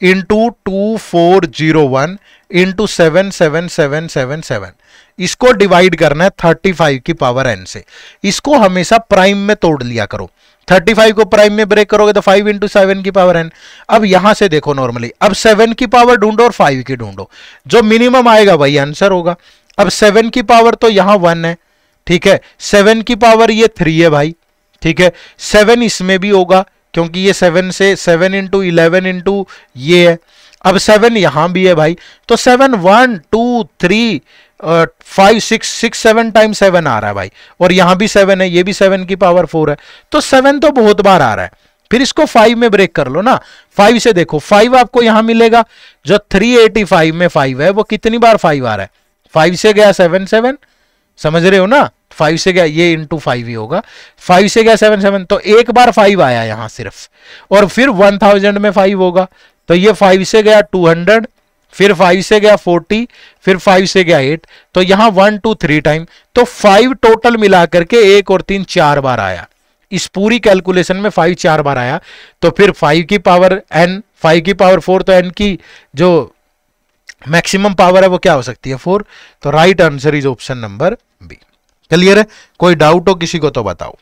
इंटू 2401 इंटू 77777, इसको डिवाइड करना है 35 की पावर n से। इसको हमेशा प्राइम में तोड़ लिया करो, 35 को प्राइम में ब्रेक करोगे तो 5 इंटू 7 की पावर n। अब यहां से देखो नॉर्मली, अब 7 की पावर ढूंढो और 5 की ढूंढो, जो मिनिमम आएगा वही आंसर होगा। अब 7 की पावर तो यहां 1 है, ठीक है, 7 की पावर ये 3 है भाई, ठीक है, 7 इसमें भी होगा क्योंकि ये 7 से 7 इंटू 11 इंटू ये है। अब 7 यहां भी है भाई, तो 7 1 2 3 5 6 7 टाइम्स 7 आ रहा है भाई, और यहां भी 7 है, ये भी 7 की पावर 4 है, तो 7 तो बहुत बार आ रहा है। फिर इसको 5 में ब्रेक कर लो ना, 5 से देखो, 5 आपको यहां मिलेगा, जो 385 में 5 है वो कितनी बार 5 आ रहा है, 5 से गया 7 7, समझ रहे हो ना, 5 से गया ये इंटू 5 ही होगा, 5 से गया 7 7, तो एक बार 5 आया यहां सिर्फ, और फिर 1000 में 5 होगा, तो ये 5 से गया 200, फिर 5 से गया 40, फिर 5 से गया 8, तो यहां 1 2 3 टाइम, तो 5 टोटल मिलाकर के 1 और 3 4 बार आया, इस पूरी कैलकुलेशन में 5 4 बार आया। तो फिर 5 की पावर n, 5 की पावर 4, तो n की जो मैक्सिमम पावर है वो क्या हो सकती है, 4। तो right answer is option number B. Clear है, कोई डाउट हो किसी को तो बताओ,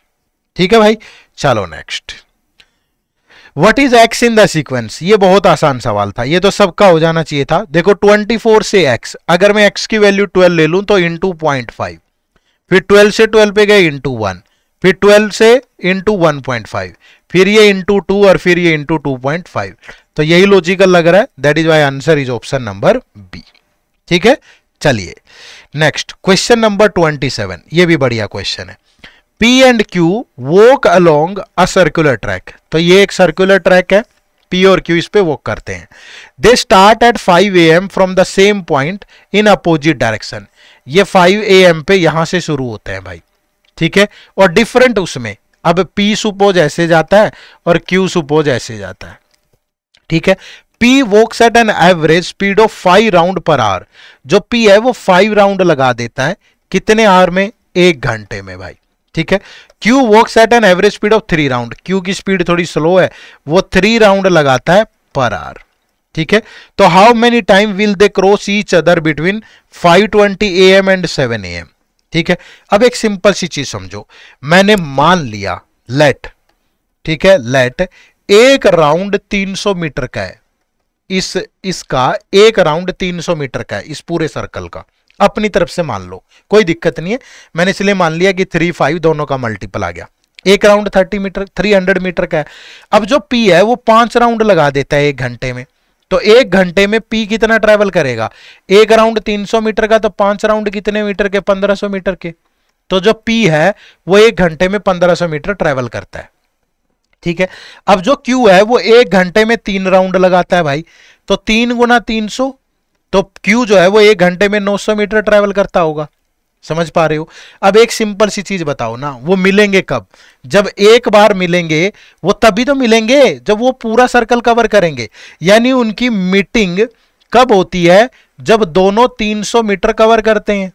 ठीक है भाई। चलो next, what is x in the sequence, ये बहुत आसान सवाल था, ये तो सबका हो जाना चाहिए था। देखो 24 से x, अगर मैं x की वैल्यू 12 ले लूं तो इंटू 0.5, फिर 12 से 12 पे गए इंटू 1, फिर 12 से इंटू 1.5, फिर ये इंटू 2 और फिर ये इंटू 2.5, तो यही लॉजिकल लग रहा है, that is why answer is option number B. ठीक है, चलिए नेक्स्ट क्वेश्चन नंबर 27, ये भी बढ़िया क्वेश्चन है। P and Q walk along a circular track, तो ये एक सर्कुलर ट्रैक है, P और Q इस पे वॉक करते हैं। They start at 5 AM from the same point in opposite direction, ये 5 AM पे यहां से शुरू होते हैं भाई, ठीक है, और डिफरेंट उसमें, अब P सुपोज ऐसे जाता है और Q सुपोज ऐसे जाता है, ठीक है। P walks at an average speed of 5 round per hour, जो P है वो 5 राउंड लगा देता है, कितने आवर में, 1 घंटे में भाई, ठीक है। Q walks at an average speed of 3 round, Q की स्पीड थोड़ी स्लो है, वो 3 राउंड लगाता है पर आवर, ठीक है। तो how many time will they cross each other between 5:20 AM and 7 AM, ठीक है। अब एक सिंपल सी चीज समझो, मैंने मान लिया लेट, ठीक है, लेट एक राउंड 300 मीटर का है, इसका एक राउंड 300 मीटर का है, इस पूरे सर्कल का, अपनी तरफ से मान लो, कोई दिक्कत नहीं है, मैंने इसलिए मान लिया कि 3 5 दोनों का मल्टीपल आ गया। एक राउंड 300 मीटर का है। अब जो P है वो 5 राउंड लगा देता है 1 घंटे में, तो 1 घंटे में P कितना ट्रेवल करेगा, एक राउंड 300 मीटर का, तो 5 राउंड कितने मीटर के, 1500 मीटर के, तो जो P है वो 1 घंटे में 1500 मीटर ट्रेवल करता है, ठीक है। अब जो Q है वो 1 घंटे में 3 राउंड लगाता है भाई, तो 3 गुना 300, तो Q जो है वो 1 घंटे में 900 मीटर ट्रेवल करता होगा, समझ पा रहे हो। अब एक सिंपल सी चीज बताओ ना, वो मिलेंगे कब, जब एक बार मिलेंगे, वो तभी तो मिलेंगे जब वो पूरा सर्कल कवर करेंगे, यानी उनकी मीटिंग कब होती है, जब दोनों 300 मीटर कवर करते हैं,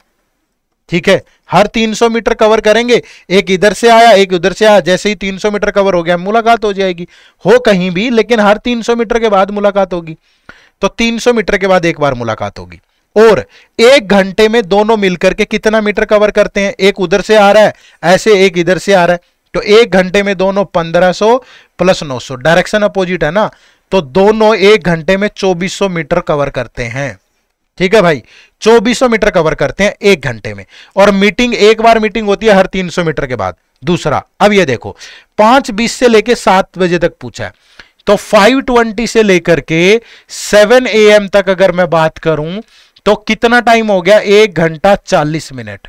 ठीक है। हर 300 मीटर कवर करेंगे, एक इधर से आया एक उधर से आया, जैसे ही 300 मीटर कवर हो गया मुलाकात हो जाएगी, हो कहीं भी, लेकिन हर 300 मीटर के बाद मुलाकात होगी, तो 300 मीटर के बाद एक बार मुलाकात होगी। और 1 घंटे में दोनों मिलकर के कितना मीटर कवर करते हैं, एक उधर से आ रहा है ऐसे, एक इधर से आ रहा है, तो 1 घंटे में दोनों 1500 प्लस 900, डायरेक्शन अपोजिट है ना, तो दोनों 1 घंटे में 2400 मीटर कवर करते हैं। ठीक है भाई, 2400 मीटर कवर करते हैं 1 घंटे में। और मीटिंग, एक बार मीटिंग होती है हर 300 मीटर के बाद। दूसरा, अब ये देखो 5:20 से लेके 7 बजे तक पूछा है, तो 5:20 से लेकर के 7 AM तक अगर मैं बात करूं तो कितना टाइम हो गया, 1 घंटा 40 मिनट।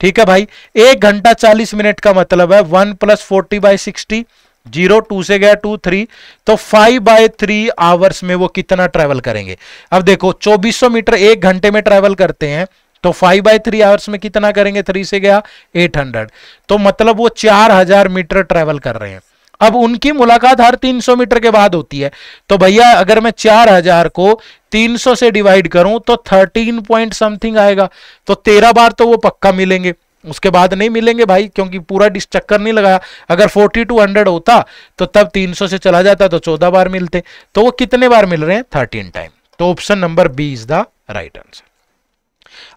ठीक है भाई, 1 घंटा 40 मिनट का मतलब है 1 + 40/60, 0 2 से गया 2 3, तो 5/3 आवर्स में वो कितना ट्रेवल करेंगे। अब देखो 2400 मीटर 1 घंटे में ट्रेवल करते हैं, तो 5/3 आवर्स में कितना करेंगे, 3 से गया 800, तो मतलब वो 4000 मीटर ट्रेवल कर रहे हैं। अब उनकी मुलाकात हर 300 मीटर के बाद होती है, तो भैया अगर मैं 4000 को 300 से डिवाइड करूं तो 13 पॉइंट समथिंग आएगा, तो 13 बार तो वो पक्का मिलेंगे, उसके बाद नहीं मिलेंगे भाई, क्योंकि पूरा चक्कर नहीं लगाया। अगर 4200 होता तो तब 300 से चला जाता तो 14 बार मिलते, तो वो कितने बार मिल रहे हैं, 13 टाइम। तो option number B is the right answer.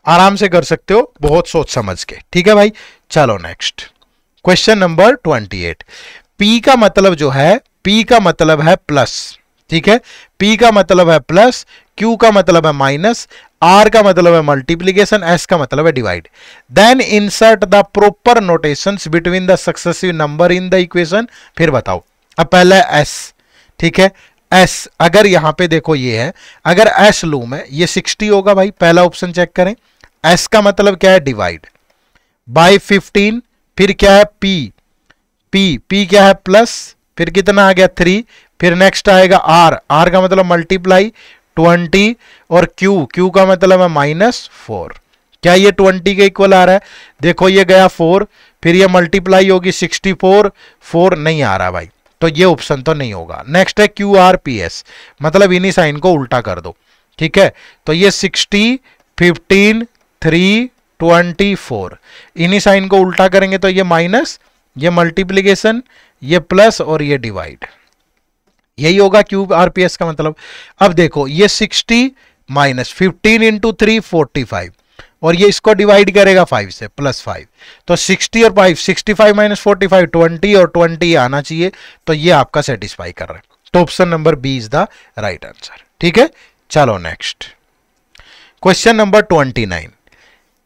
आराम से कर सकते हो, बहुत सोच समझ के। ठीक है भाई, चलो नेक्स्ट क्वेश्चन नंबर 28। P का मतलब जो है, P का मतलब है प्लस, ठीक है, P का मतलब है प्लस, Q का मतलब है माइनस, R का मतलब है मल्टीप्लीकेशन, S का मतलब है divide. Then insert the proper notations between the successive number in the equation. फिर बताओ, अब पहले S, ठीक है, S अगर यहां पे देखो ये है, अगर S लूं मैं, ये 60 होगा भाई, पहला ऑप्शन चेक करें। S का मतलब क्या है, डिवाइड बाय 15, फिर क्या है P, P क्या है प्लस, फिर कितना आ गया 3, फिर नेक्स्ट आएगा R का मतलब मल्टीप्लाई 20, और Q का मतलब है -4। क्या ये 20 के इक्वल आ रहा है, देखो ये गया 4, फिर ये मल्टीप्लाई होगी 64, 4 नहीं आ रहा भाई, तो ये ऑप्शन तो नहीं होगा। नेक्स्ट है QRPS, मतलब इन्हीं साइन को उल्टा कर दो। ठीक है, तो ये 60, 15, 3, 24, इन्हीं साइन को उल्टा करेंगे तो ये माइनस, ये मल्टीप्लीकेशन, ये प्लस और ये डिवाइड, यही होगा QRPS का मतलब। अब देखो ये 60 माइनस 15 इंटू 3 45, और ये इसको डिवाइड करेगा 5 से, +5, तो 60 और 5, 65 माइनस 45 20, और 20 आना चाहिए, तो ये आपका सेटिस्फाई कर रहा है, तो option number B is the right answer. ठीक है, चलो next question number 29।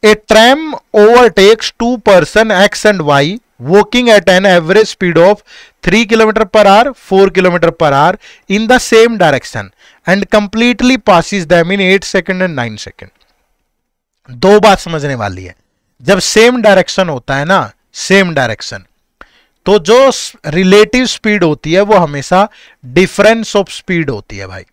A tram overtakes 2 person X and Y walking at an average speed of 3 km/h, 4 km/h in the same direction and completely passes them in 8 seconds and 9 seconds. दो बात समझने वाली है, जब सेम डायरेक्शन होता है ना, सेम डायरेक्शन, तो जो रिलेटिव स्पीड होती है वो हमेशा डिफरेंस ऑफ स्पीड होती है भाई।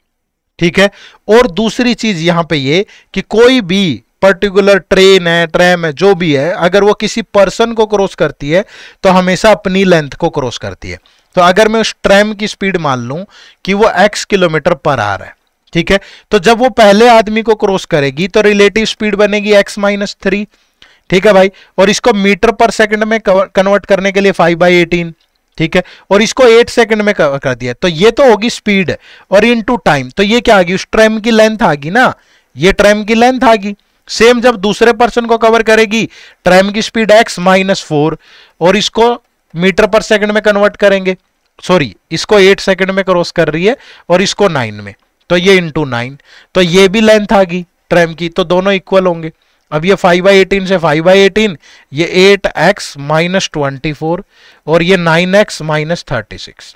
ठीक है, और दूसरी चीज यहां पे ये कि कोई भी पर्टिकुलर ट्रेन है, ट्रैम है, जो भी है, अगर वो किसी पर्सन को क्रॉस करती है तो हमेशा अपनी लेंथ को क्रॉस करती है। तो अगर मैं उस ट्रैम की स्पीड मान लूं कि वो x km/h है, ठीक है, तो जब वो पहले आदमी को क्रॉस करेगी तो रिलेटिव स्पीड बनेगी x - 3। ठीक है भाई, और इसको मीटर पर सेकंड में कन्वर्ट करने के लिए 5/18, ठीक है, और इसको 8 सेकंड में कर दिया, तो ये तो होगी स्पीड, और इनटू टाइम, तो ये क्या आ गई, उस ट्रैम की लेंथ आ गई ना, ये ट्रैम की लेंथ आ गई। सेम जब दूसरे पर्सन को कवर करेगी, ट्रैम की स्पीड x - 4, और इसको मीटर पर सेकंड में कन्वर्ट करेंगे, सॉरी इसको 8 सेकंड में क्रॉस कर रही है और इसको 9 में, तो ये इंटू 9, तो ये भी लेंथ आ गई ट्रैम की, तो दोनों इक्वल होंगे। अब ये 5/18 से 5/18, ये 8x - 24, और ये 9x - 36,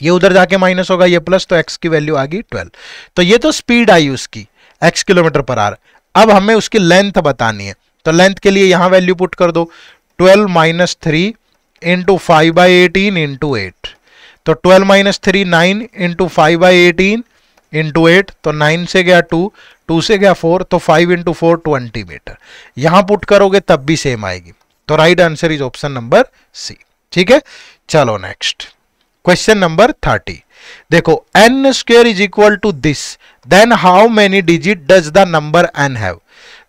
ये उधर जाके माइनस होगा, ये प्लस, तो x की वैल्यू आ गई 12। तो ये तो स्पीड आई उसकी x km/h। अब हमें उसकी लेंथ बतानी है, तो लेंथ के लिए यहां वैल्यू पुट कर दो, 12 - 3 इंटू 5/18 इंटू 8, तो 12 - 3 9 इंटू 5/18 इंटू 8, तो 9 से गया 2, 2 से गया 4, तो 5 इंटू 4 20 मीटर। यहां पुट करोगे तब भी सेम आएगी, तो right answer is option number C. ठीक है, चलो नेक्स्ट क्वेश्चन नंबर 30। देखो n² is equal to this, then how many digit does the number n have.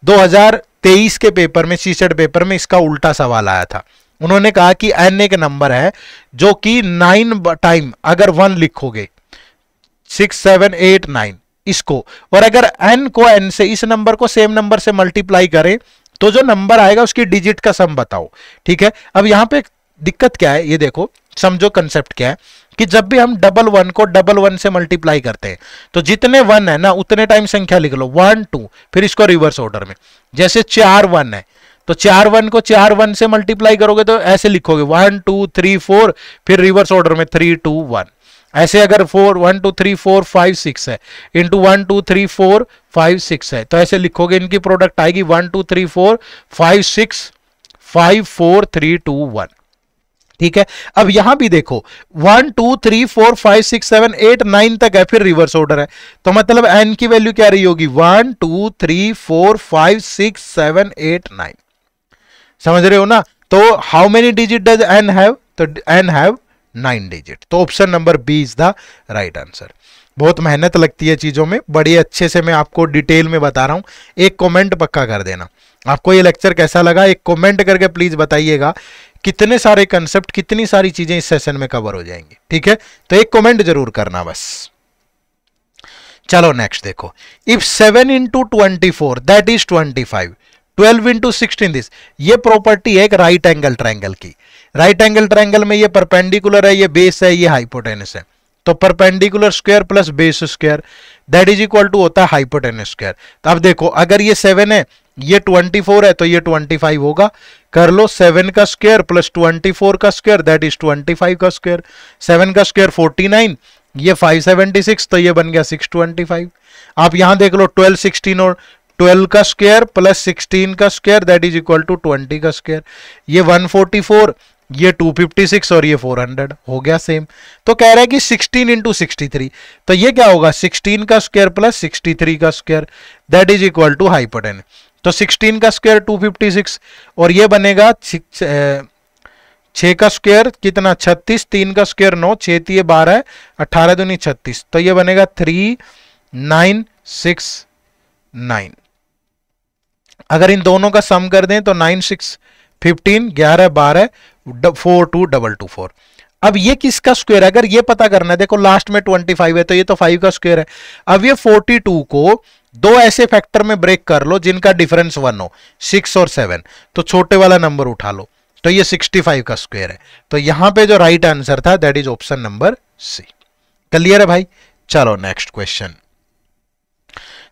2023 के पेपर में, सीसेट पेपर में इसका उल्टा सवाल आया था। उन्होंने कहा कि n एक नंबर है जो कि 9 टाइम अगर 1 लिखोगे, 6 7 8 9 इसको, और अगर n को n से, इस नंबर को सेम नंबर से मल्टीप्लाई करें तो जो नंबर आएगा उसकी डिजिट का सम बताओ। ठीक है, अब यहां पे दिक्कत क्या है ये देखो, समझो कंसेप्ट क्या है कि जब भी हम डबल वन को डबल वन से मल्टीप्लाई करते हैं तो जितने वन है ना उतने टाइम संख्या लिख लो, 1 2, फिर इसको रिवर्स ऑर्डर में। जैसे 4 वन है तो 4 वन को 4 वन से मल्टीप्लाई करोगे तो ऐसे लिखोगे 1 2 3 4, फिर रिवर्स ऑर्डर में 3 2 1। ऐसे अगर 4 1 2 3 4 5 6 है इंटू 1 2 3 4 5 6 है तो ऐसे लिखोगे, इनकी प्रोडक्ट आएगी 1 2 3 4 5 6 5 4 3 2 1। ठीक है, अब यहां भी देखो 1 2 3 4 5 6 7 8 9 तक है, फिर रिवर्स ऑर्डर है तो मतलब n की वैल्यू क्या रही होगी 1 2 3 4 5 6 7 8 9। समझ रहे हो ना? तो how many digit does n have? तो n हैव 9 डिजिट। तो option number B is the right answer. बहुत मेहनत लगती है चीजों में, बड़ी अच्छे से मैं आपको डिटेल में बता रहा हूं। एक कमेंट पक्का कर देना, आपको ये लेक्चर कैसा लगा एक कमेंट करके प्लीज बताइएगा। कितने सारे कंसेप्ट, कितनी सारी चीजें इस सेशन में कवर हो जाएंगी। ठीक है, तो एक कमेंट जरूर करना बस। चलो नेक्स्ट देखो, if 7 into 24 that is 25, 12 into 16 this. ये प्रॉपर्टी है एक राइट एंगल ट्रायंगल की। राइट एंगल ट्रायंगल में ये परपेंडिकुलर है, ये बेस है, ये हाइपोटेनस है। तो perpendicular square plus base square that is equal to होता है हाइपोटेनस स्क्वायर। तो अब देखो अगर ये 7 है, ये 24 है तो ये 25 होगा। कर लो 7 का स्क्वायर प्लस 24 का स्क्वायर दैट इज 25 का स्क्वायर। 7 का स्क्वायर 49, ये 576 तो ये बन गया 625। आप यहां देख लो 12 16 और 12 का स्क्वायर प्लस 16 का square that is equal to 20 का स्क्वायर। ये 144, ये 256 और ये 400 हो गया सेम। तो कह रहा है कि 16 इंटू 63, तो ये क्या होगा 16 का स्क्वायर प्लस 63 का square that is equal to hypotenuse. तो 16 का स्क्वायर 256 और ये बनेगा 6 का स्क्वायर कितना 36, 3 का स्क्वायर 9, 6 3 12, 18 दूनी 36 तो ये बनेगा 3969। अगर इन दोनों का सम कर दें तो 9 6 15 11 12 4 2 2 2 4। अब ये किसका स्क्वायर है अगर ये पता करना है, देखो लास्ट में 25 है तो ये तो 5 का स्क्वायर है। अब ये 42 को दो ऐसे फैक्टर में ब्रेक कर लो जिनका डिफरेंस 1 हो, 6 और 7, तो छोटे वाला नंबर उठा लो तो ये 65 का स्क्वायर है। तो यहां पे जो राइट आंसर था that is option number C. Clear है भाई? चलो next question,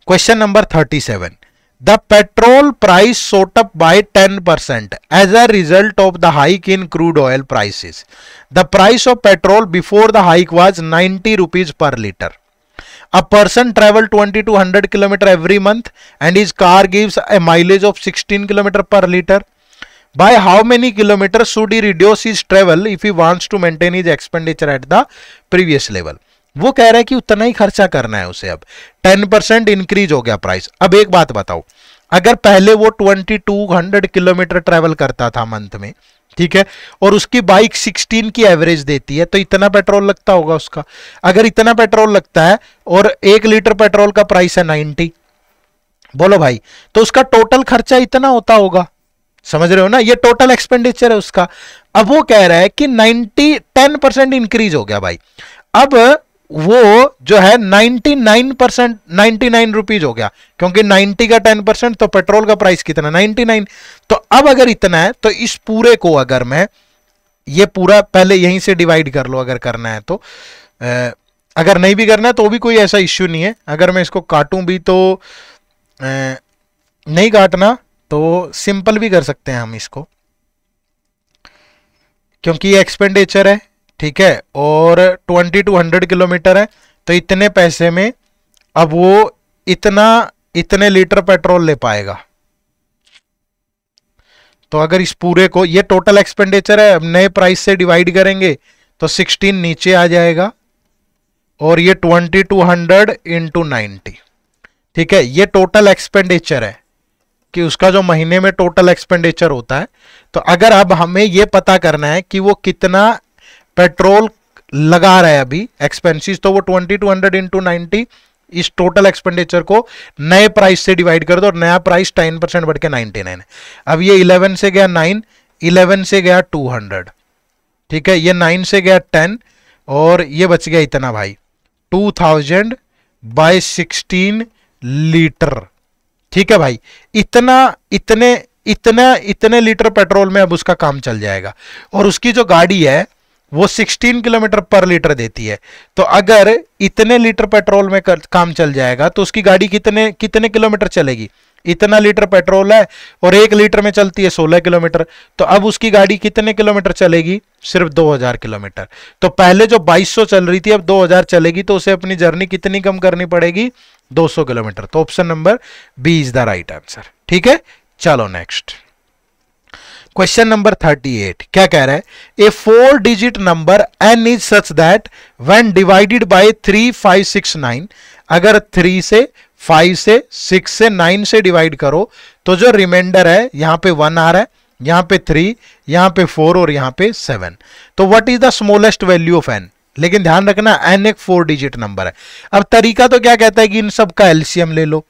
question number 37। The petrol price shot up by 10% as a result of the hike in crude oil prices. The price of petrol before the hike was 90 rupees per liter. A person traveled 20 to 100 km every month and his car gives a mileage of 16 km per liter. By how many kilometers should he reduce his travel if he wants to maintain his expenditure at the previous level? वो कह रहा है कि उतना ही खर्चा करना है उसे। अब 10% इंक्रीज हो गया प्राइस। अब एक बात बताओ, अगर पहले वो 2200 किलोमीटर ट्रेवल करता था मंथ में, ठीक है, और उसकी बाइक 16 की एवरेज देती है तो इतना पेट्रोल लगता होगा उसका। अगर इतना पेट्रोल लगता है और 1 लीटर पेट्रोल का प्राइस है 90, बोलो भाई, तो उसका टोटल खर्चा इतना होता होगा। समझ रहे हो ना? ये टोटल एक्सपेंडिचर है उसका। अब वो कह रहा है कि 10% इंक्रीज हो गया भाई। अब वो जो है 99%, 99 रुपीज हो गया, क्योंकि 90 का 10% तो पेट्रोल का प्राइस कितना 99। तो अब अगर इतना है तो इस पूरे को अगर मैं ये पूरा पहले यहीं से डिवाइड कर लो अगर करना है तो, अगर नहीं भी करना है तो भी कोई ऐसा इश्यू नहीं है। अगर मैं इसको काटूं भी तो नहीं काटना तो सिंपल भी कर सकते हैं हम इसको, क्योंकि ये एक्सपेंडिचर है, ठीक है, और 20 to 100 किलोमीटर है तो इतने पैसे में अब वो इतने लीटर पेट्रोल ले पाएगा। तो अगर इस पूरे को, ये टोटल एक्सपेंडिचर है, अब नए प्राइस से डिवाइड करेंगे तो 16 नीचे आ जाएगा और ये 20 to 100 इंटू 90, ठीक है, ये टोटल एक्सपेंडिचर है कि उसका जो महीने में टोटल एक्सपेंडिचर होता है। तो अगर अब हमें ये पता करना है कि वो कितना पेट्रोल लगा रहा है अभी एक्सपेंसिस, तो वो 20 to 100 इंटू 90 इस टोटल एक्सपेंडिचर को नए प्राइस से डिवाइड कर दो और नया प्राइस 10% बढ़ के 99 है। अब ये 11 से गया 9, 11 से गया 200, ठीक है, ये 9 से गया 10 और ये बच गया इतना भाई 2000 बाय 16 लीटर, ठीक है भाई। इतने इतने लीटर पेट्रोल में अब उसका काम चल जाएगा, और उसकी जो गाड़ी है वो 16 किलोमीटर पर लीटर देती है। तो अगर इतने लीटर पेट्रोल में काम चल जाएगा तो उसकी गाड़ी कितने किलोमीटर चलेगी? इतना लीटर पेट्रोल है और 1 लीटर में चलती है 16 किलोमीटर, तो अब उसकी गाड़ी कितने किलोमीटर चलेगी? सिर्फ 2000 किलोमीटर। तो पहले जो 2200 चल रही थी अब 2000 चलेगी, तो उसे अपनी जर्नी कितनी कम करनी पड़ेगी? 200 किलोमीटर। तो option number B is the right answer. ठीक है, चलो नेक्स्ट क्वेश्चन नंबर 38 क्या कह रहा है? ए 4 digit number n is such that when divided by 3, 5, 6, 9, अगर 3 से 5 से 6 से 9 से डिवाइड करो तो जो रिमाइंडर है यहां पे 1 आ रहा है, यहां पे 3, यहां पे 4 और यहां पे 7। तो what is the smallest value of n? लेकिन ध्यान रखना n एक 4 डिजिट नंबर है। अब तरीका तो क्या कहता है कि इन सब का एलसीएम ले लो,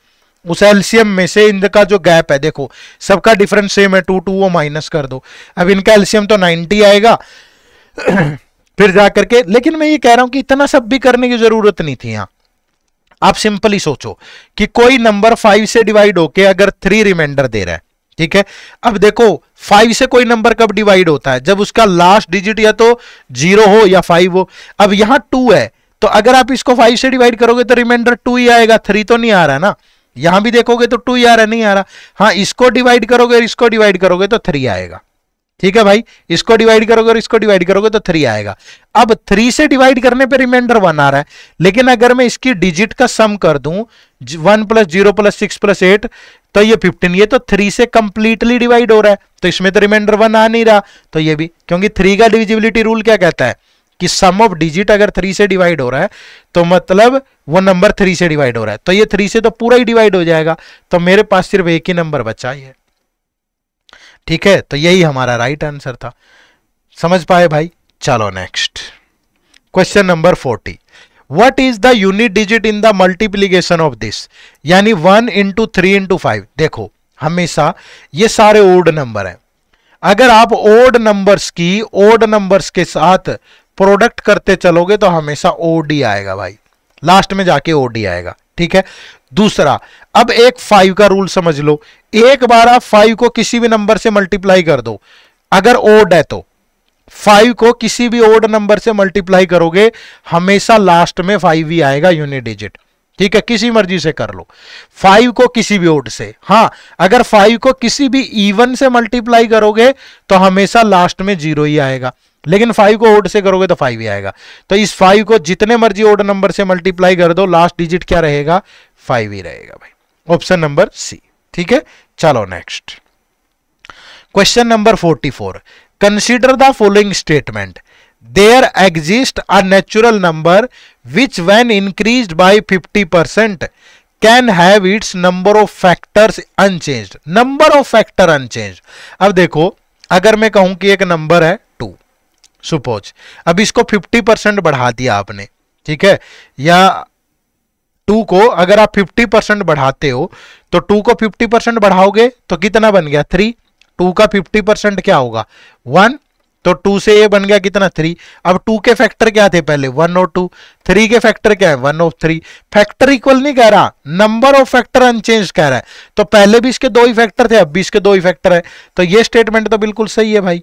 उस एलसीएम में से इनका जो गैप है, देखो सबका डिफरेंस सेम है 2 2, वो माइनस कर दो। अब इनका एलसीएम तो 90 आएगा फिर जाकर के, लेकिन मैं ये कह रहा हूं कि इतना सब भी करने की जरूरत नहीं थी। यहां आप सिंपली सोचो कि कोई नंबर 5 से डिवाइड होके अगर 3 रिमाइंडर दे रहा है, ठीक है। अब देखो 5 से कोई नंबर कब डिवाइड होता है? जब उसका लास्ट डिजिट या तो 0 हो या 5 हो। अब यहां 2 है, तो अगर आप इसको 5 से डिवाइड करोगे तो रिमाइंडर 2 ही आएगा, 3 तो नहीं आ रहा ना। यहां भी देखोगे तो 2 ही आ रहा, नहीं आ रहा। हाँ, इसको डिवाइड करोगे और इसको डिवाइड करोगे तो 3 आएगा। ठीक है भाई, इसको डिवाइड करोगे और इसको डिवाइड करोगे तो 3 आएगा। अब 3 से डिवाइड करने पे रिमाइंडर 1 आ रहा है, लेकिन अगर मैं इसकी डिजिट का सम कर दूं 1 + 0 + 6 + 8 तो ये 15, ये तो 3 से कंप्लीटली डिवाइड हो रहा है, तो इसमें तो रिमाइंडर 1 आ नहीं रहा। तो ये भी, क्योंकि 3 का डिविजिबिलिटी रूल क्या कहता है कि सम ऑफ डिजिट अगर 3 से डिवाइड हो रहा है तो मतलब वो नंबर 3 से डिवाइड हो रहा है, तो ये 3 से तो पूरा ही डिवाइड हो जाएगा। तो मेरे पास सिर्फ एक ही नंबर बचा है। ठीक है, तो यही हमारा राइट आंसर था। समझ पाए भाई? चलो next question number 40। What is the unit digit in the multiplication of this? यानी 1 × 3 × 5। देखो हमेशा ये सारे ओड नंबर हैं, अगर आप ओड नंबर्स के साथ प्रोडक्ट करते चलोगे तो हमेशा ओडी आएगा भाई, लास्ट में जाके ओडी आएगा। ठीक है, दूसरा, अब एक 5 का रूल समझ लो। एक बार आप 5 को किसी भी नंबर से मल्टीप्लाई कर दो, अगर ओड है तो 5 को किसी भी ओड नंबर से मल्टीप्लाई करोगे हमेशा लास्ट में 5 ही आएगा यूनिट डिजिट। ठीक है, किसी मर्जी से कर लो 5 को किसी भी ओड से। हाँ, अगर 5 को किसी भी इवन से मल्टीप्लाई करोगे तो हमेशा लास्ट में 0 ही आएगा, लेकिन 5 को ओड से करोगे तो 5 ही आएगा। तो इस 5 को जितने मर्जी ओड नंबर से मल्टीप्लाई कर दो लास्ट डिजिट क्या रहेगा? 5 ही रहेगा भाई। Option number C. ठीक है, चलो next question number 44। Consider the following statement. There exists a natural number which when increased by 50% can have its number of factors unchanged. Number of factor unchanged. अब देखो, अगर मैं कहूं कि एक नंबर है 2, सपोज, अब इसको 50% बढ़ा दिया आपने, ठीक है, या 2 को अगर आप 50% बढ़ाते हो तो 2 को 50% बढ़ाओगे तो कितना बन गया? 3। 2 का 50% क्या होगा? 1। तो 2 से ये बन गया कितना? 3। अब 2 के फैक्टर क्या थे पहले? 1 और 2। 3 के फैक्टर क्या है? 1 और 3। फैक्टर इक्वल नहीं कह रहा, नंबर ऑफ फैक्टर अनचेंज कह रहा है। तो पहले भी इसके 2 ही फैक्टर थे, अब भी इसके 2 ही फैक्टर है, तो ये स्टेटमेंट तो बिल्कुल सही है भाई।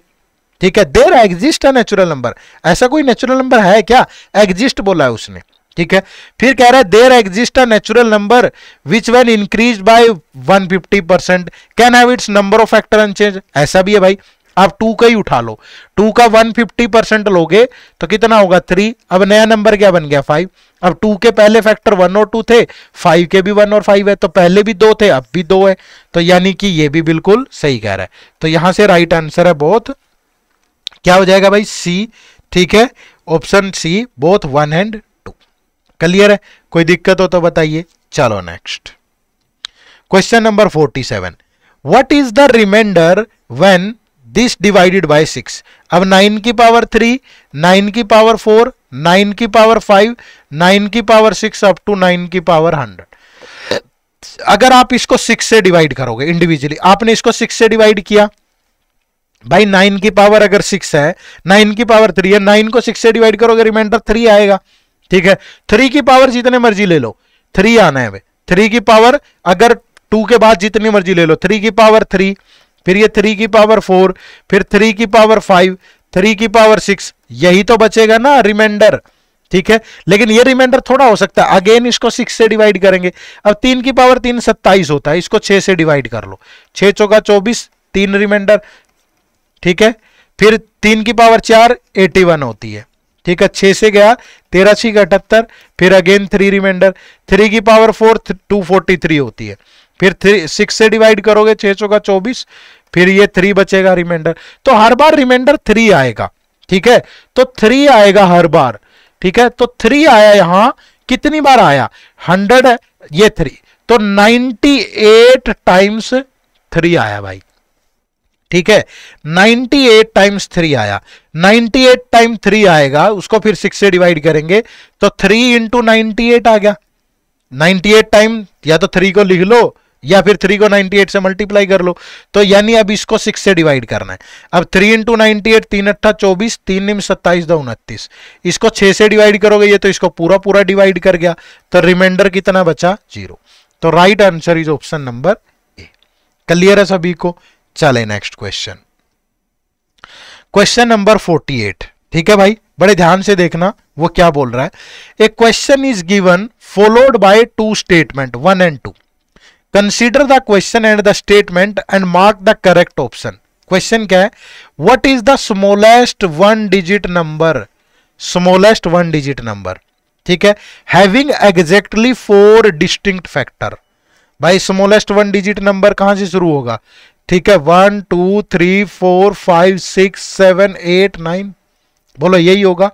ठीक है, there exist a natural number. ऐसा कोई नेचुरल नंबर है क्या? एग्जिस्ट बोला है उसने। ठीक है, फिर कह रहा है there exist a natural number which when increased by 150% can have its number of factor unchanged. ऐसा भी है भाई, आप 2 का ही उठा लो, 2 का 150% लोगे तो कितना होगा? 3। अब नया नंबर क्या बन गया? 5। अब 2 के पहले फैक्टर 1 और 2 थे, 5 के भी 1 और 5 है, तो पहले भी 2 थे, अब भी 2 है, तो यानी कि ये भी बिल्कुल सही कह रहा है। तो यहां से राइट आंसर है बोथ, क्या हो जाएगा भाई? सी। ठीक है, option C, both 1 and 2। Clear है? कोई दिक्कत हो तो बताइए। चलो next question number 47। What is the remainder when this divided by 6? अब 9 की पावर 3, 9 की पावर 4, 9 की पावर 5, 9 की पावर 6 अप टू 9 की पावर 100। अगर आप इसको 6 से डिवाइड करोगे इंडिविजुअली, आपने इसको 6 से डिवाइड किया भाई, 9 की पावर अगर 6 है, 9 की पावर 3 है, 9 को 6 से डिवाइड करोगे रिमाइंडर 3 आएगा। ठीक है, 3 की पावर जितने मर्जी ले लो, 3 आना है। 3 की पावर अगर 2 के बाद जितनी मर्जी ले लो, 3 की पावर 3, फिर ये 3 की पावर 4, फिर 3 की पावर 5, 3 की पावर 6, यही तो बचेगा ना रिमाइंडर। ठीक है, लेकिन ये रिमाइंडर थोड़ा हो सकता है, अगेन इसको 6 से डिवाइड करेंगे। अब 3 की पावर 3 27 होता है, इसको 6 से डिवाइड कर लो, 6 चौका 24, 3 रिमाइंडर। ठीक है, फिर 3 की पावर 4 81 होती है। ठीक है, 6 से गया, 13 6 78, फिर अगेन 3 रिमाइंडर, 3 की पावर 4 243 होती है। फिर 6 से डिवाइड करोगे, 6 चौका 24, फिर ये 3 बचेगा रिमाइंडर। तो हर बार रिमाइंडर 3 आएगा। ठीक है, तो 3 आएगा हर बार। ठीक है, तो 3 आया, यहां कितनी बार आया, 100 है, ये 3, तो 98 टाइम्स 3 आया भाई। ठीक है, 98 टाइम्स 3 आया। 98 टाइम 3 आएगा, उसको फिर 6 से डिवाइड करेंगे, तो 3 इंटू 98 आ गया। 98 टाइम, या तो 3 को लिख लो या फिर 3 को 98 से मल्टीप्लाई कर लो। तो यानी अब इसको 6 से डिवाइड करना है। अब 3 इंटू 98, 3 अट्ठा 24, 3 निम 27 दो 29, इसको 6 से डिवाइड करोगे, ये तो इसको पूरा पूरा डिवाइड कर गया, तो रिमाइंडर कितना बचा, 0। तो right answer is option number A. Clear है सभी को? चले नेक्स्ट क्वेश्चन, क्वेश्चन नंबर 48। ठीक है भाई, बड़े ध्यान से देखना वो क्या बोल रहा है। A question is given followed by 2 statement 1 and 2। Consider the question and the statement and mark the correct option. Question क्या है, what is the smallest 1 digit number, smallest 1 digit number. ठीक है, हैविंग एग्जैक्टली 4 डिस्टिंक्ट फैक्टर। भाई स्मॉलेस्ट 1 डिजिट नंबर कहां से शुरू होगा? ठीक है, 1 2 3 4 5 6 7 8 9, बोलो यही होगा।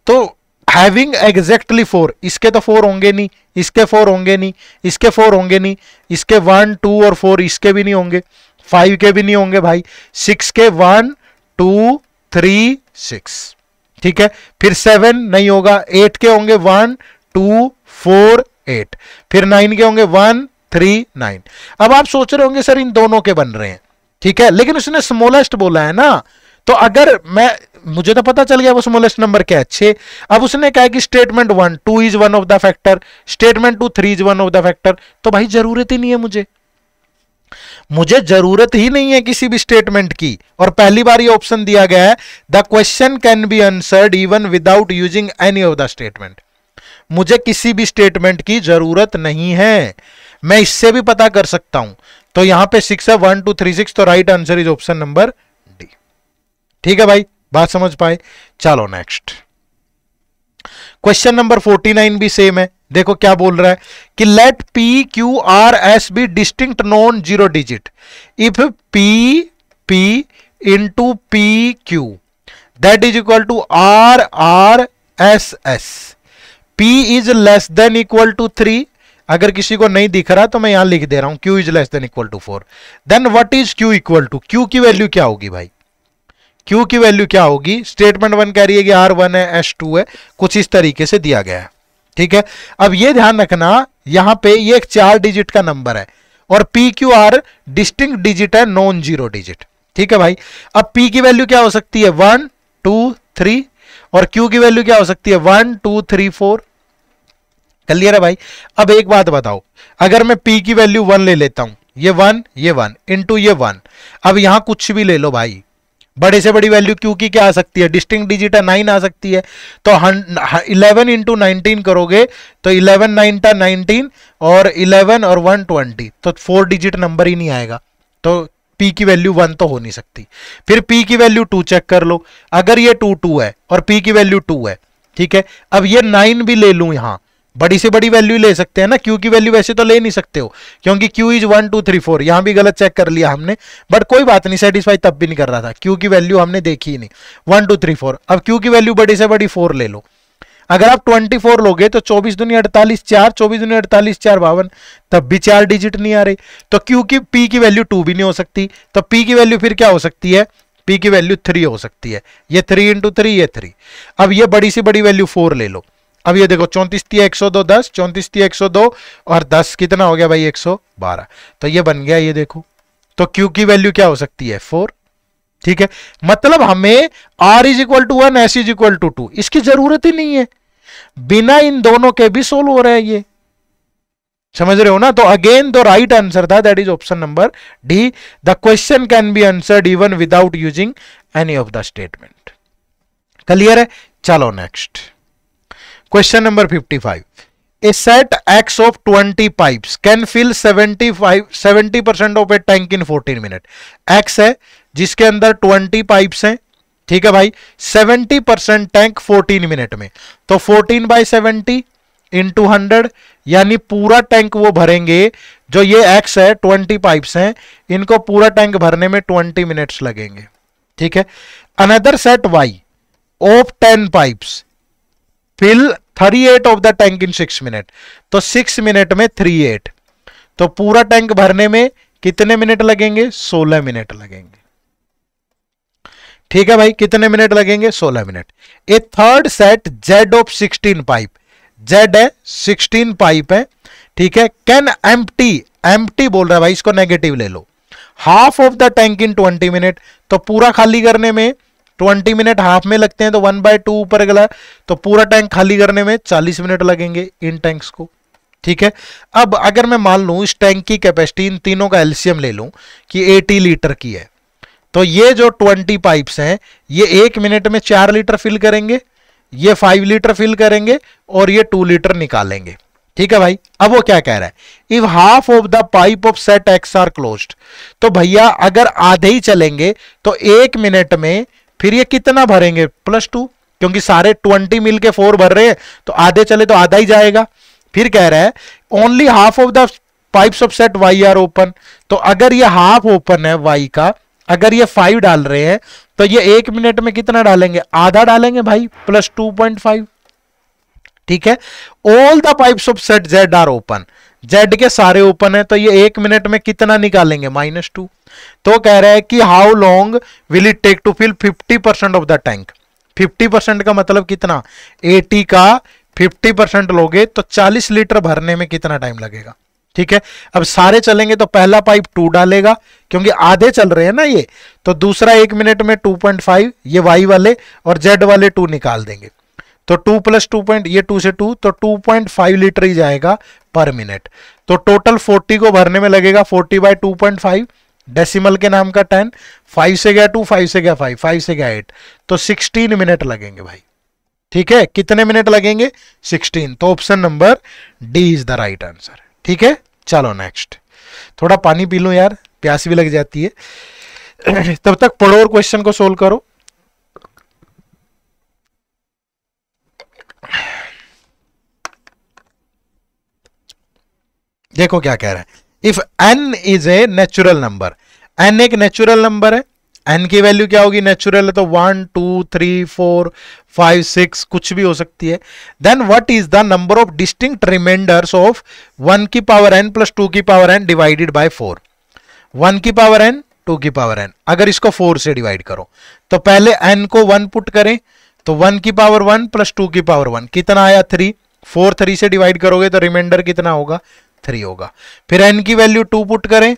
तो हैविंग एग्जैक्टली 4, इसके तो 4 होंगे नहीं, इसके 4 होंगे नहीं, इसके 4 होंगे नहीं, इसके 1 2 और 4 इसके भी नहीं होंगे, 5 के भी नहीं होंगे भाई, 6 के 1 2 3 6। ठीक है, फिर 7 नहीं होगा, 8 के होंगे 1 2 4 8, फिर 9 के होंगे 1 3 9। अब आप सोच रहे होंगे सर इन दोनों के बन रहे हैं। ठीक है, लेकिन उसने स्मॉलेस्ट बोला है ना, तो अगर मुझे तो पता चल गया वो स्मॉलेस्ट नंबर क्या है, 6। अब उसने कहा कि statement 1 2 is one of the factor, statement 2 3 is one of the factor, तो भाई जरूरत ही नहीं है, मुझे जरूरत ही नहीं है किसी भी स्टेटमेंट की। और पहली बार ये ऑप्शन दिया गया है, the question can be answered even without using any of the statement. मुझे किसी भी स्टेटमेंट की जरूरत नहीं है, मैं इससे भी पता कर सकता हूं। तो यहां पे 6 है, 1 2 3 6, तो right answer is option number D. ठीक है भाई, बात समझ पाए? चलो नेक्स्ट क्वेश्चन नंबर 49 भी सेम है। देखो क्या बोल रहा है कि let P Q R S be distinct non zero digit if P P into P Q that is equal to R R S S. P is less than equal to 3, अगर किसी को नहीं दिख रहा तो मैं यहां लिख दे रहा हूं, Q is less than equal to 4। Then what is Q equal to, Q की वैल्यू क्या होगी भाई, Q की वैल्यू क्या होगी? स्टेटमेंट 1 कह रही है कि R1 है, S2 है, कुछ इस तरीके से दिया गया है। ठीक है, अब ये ध्यान रखना, यहां पे ये एक 4 डिजिट का नंबर है और PQR डिस्टिंक्ट डिजिट है, नॉन जीरो डिजिट। ठीक है भाई, अब P की वैल्यू क्या हो सकती है, 1 2 3, और Q की वैल्यू क्या हो सकती है, 1 2 3 4। क्लियर है भाई? अब एक बात बताओ, अगर मैं P की वैल्यू 1 ले लेता हूं, ये 1 इंटू ये 1, अब यहां कुछ भी ले लो भाई, बड़े से बड़ी वैल्यू Q की क्या आ सकती है, डिस्टिंक्ट डिजिट है 9 आ सकती है। तो 11 इंटू 19 करोगे तो 11 9 टा 19 और 11 और 1 20, तो 4 डिजिट नंबर ही नहीं आएगा, तो P की वैल्यू 1 तो हो नहीं सकती। फिर P की वैल्यू 2 चेक कर लो, अगर ये 2 2 है और P की वैल्यू 2 है, ठीक है, अब ये 9 भी ले लूं, यहां बड़ी से बड़ी वैल्यू ले सकते हैं ना, Q की वैल्यू वैसे तो ले नहीं सकते हो क्योंकि Q इज 1 2 3 4, यहां भी गलत चेक कर लिया हमने, बट कोई बात नहीं, सेटिस्फाई तब भी नहीं कर रहा था, Q की वैल्यू हमने देखी ही नहीं, 1 2 3 4। अब Q की वैल्यू बड़ी से बड़ी 4 ले लो, अगर आप 24 लोगे तो 24 दूनी 48 4, 24 दूनी 48 4 52, तब भी 4 डिजिट नहीं आ रही, तो Q की P की वैल्यू 2 भी नहीं हो सकती, तो P की वैल्यू फिर क्या हो सकती है, P की वैल्यू 3 हो सकती है, ये 3 इंटू 3 ये 3। अब ये बड़ी से बड़ी वैल्यू 4 ले लो, अब ये देखो 34 3 102 10, 34 3 102 और 10 कितना हो गया भाई, 112, तो ये बन गया, ये देखो, तो Q की वैल्यू क्या हो सकती है, 4। ठीक है, मतलब हमें R is equal to 1, S is equal to 2, इसकी जरूरत ही नहीं है, बिना इन दोनों के भी सोल्व हो रहा है ये। समझ रहे हो ना? तो अगेन द राइट आंसर था that is option number D, the question can be answered even without using any of the statement. Clear है? चलो next question number 55। A set X of 20 pipes can fill 70% of a tank in 14 minutes। X है जिसके अंदर 20 पाइप्स हैं, ठीक है भाई, 70% टैंक 14 मिनट में, तो 14/70 इंटू 100, यानी पूरा टैंक वो भरेंगे। जो ये X है, 20 पाइप्स हैं, इनको पूरा टैंक भरने में 20 मिनट्स लगेंगे, ठीक है। Another set Y of 10 pipes fill 38 of the tank in 6 minute, तो 6 मिनट में 38, तो पूरा टैंक भरने में कितने मिनट लगेंगे? 16 मिनट लगेंगे, ठीक है भाई। कितने मिनट लगेंगे? 16 minute. A third set Z of 16 pipe, Z है 16 पाइप है, ठीक है, कैन एम्प्टी बोल रहा है भाई, इसको नेगेटिव ले लो, half of the tank in 20 minute, तो पूरा खाली करने में 20 मिनट हाफ में लगते हैं, तो 1/2 ऊपर गला, तो पूरा टैंक खाली करने में 40 मिनट लगेंगे इन टैंक्स को, ठीक है। अब अगर मैं मान लूं इस टैंक की कैपेसिटी, इन तीनों का एलसीएम ले लूं कि 80 लीटर की है, तो ये जो 20 पाइप्स हैं ये 1 मिनट में 4 लीटर फिल करेंगे, ये 5 लीटर फिल करेंगे और ये 2 लीटर निकालेंगे, ठीक है भाई। अब वो क्या कह रहा है? If half of the pipe of set X are closed, तो भैया अगर आधे ही चलेंगे तो 1 मिनट में फिर ये कितना भरेंगे? +2, क्योंकि सारे 20 मिल के 4 भर रहे हैं, तो आधे चले तो आधा ही जाएगा। फिर कह रहा है only half of the pipes of set Y are open, तो अगर ये हाफ ओपन है वाई का, अगर ये 5 डाल रहे हैं, तो ये 1 मिनट में कितना डालेंगे? आधा डालेंगे भाई, +2.5, ठीक है। All the pipes of set Z are open, Z के सारे ओपन है, तो ये 1 मिनट में कितना निकालेंगे? -2। तो कह रहा है कि how long will it take to fill 50% of the tank. 50% का मतलब कितना? 80 का 50% लोगे तो 40 लीटर भरने में कितना टाइम लगेगा, ठीक है। अब सारे चलेंगे तो पहला पाइप 2 डालेगा, क्योंकि आधे चल रहे हैं ना ये, तो दूसरा 1 मिनट में 2.5, ये वाई वाले और जेड वाले 2 निकाल देंगे, तो 2 + 2 ये 2 से 2, तो 2.5 लीटर ही जाएगा पर मिनट। तो टोटल 40 को भरने में लगेगा 40/2.5, डेसिमल के नाम का 10, 5 से गया 2, 5 से गया 5, 5 से गया 8, तो 16 मिनट लगेंगे भाई, ठीक है। कितने मिनट लगेंगे? 16। तो option number D is the right answer, ठीक है। चलो नेक्स्ट, थोड़ा पानी पी लो यार, प्यास भी लग जाती है। तब तक पढ़ो और क्वेश्चन को सोल्व करो। देखो क्या कह रहा है, if n is a natural number, n एक नेचुरल नंबर है, n की वैल्यू क्या होगी? नेचुरल है तो 1 2 3 4 5 6 कुछ भी हो सकती है। Then what is the number of distinct remainders of 1 की पावर n + 2 की पावर n डिवाइडेड बाय 4। 1 की पावर n 2 की पावर n, अगर इसको 4 से डिवाइड करो तो पहले n को 1 पुट करें, तो 1 की पावर 1 + 2 की पावर 1 कितना आया? 3। 4 3 से डिवाइड करोगे तो रिमाइंडर कितना होगा? 3 होगा। फिर n की वैल्यू 2 पुट करें,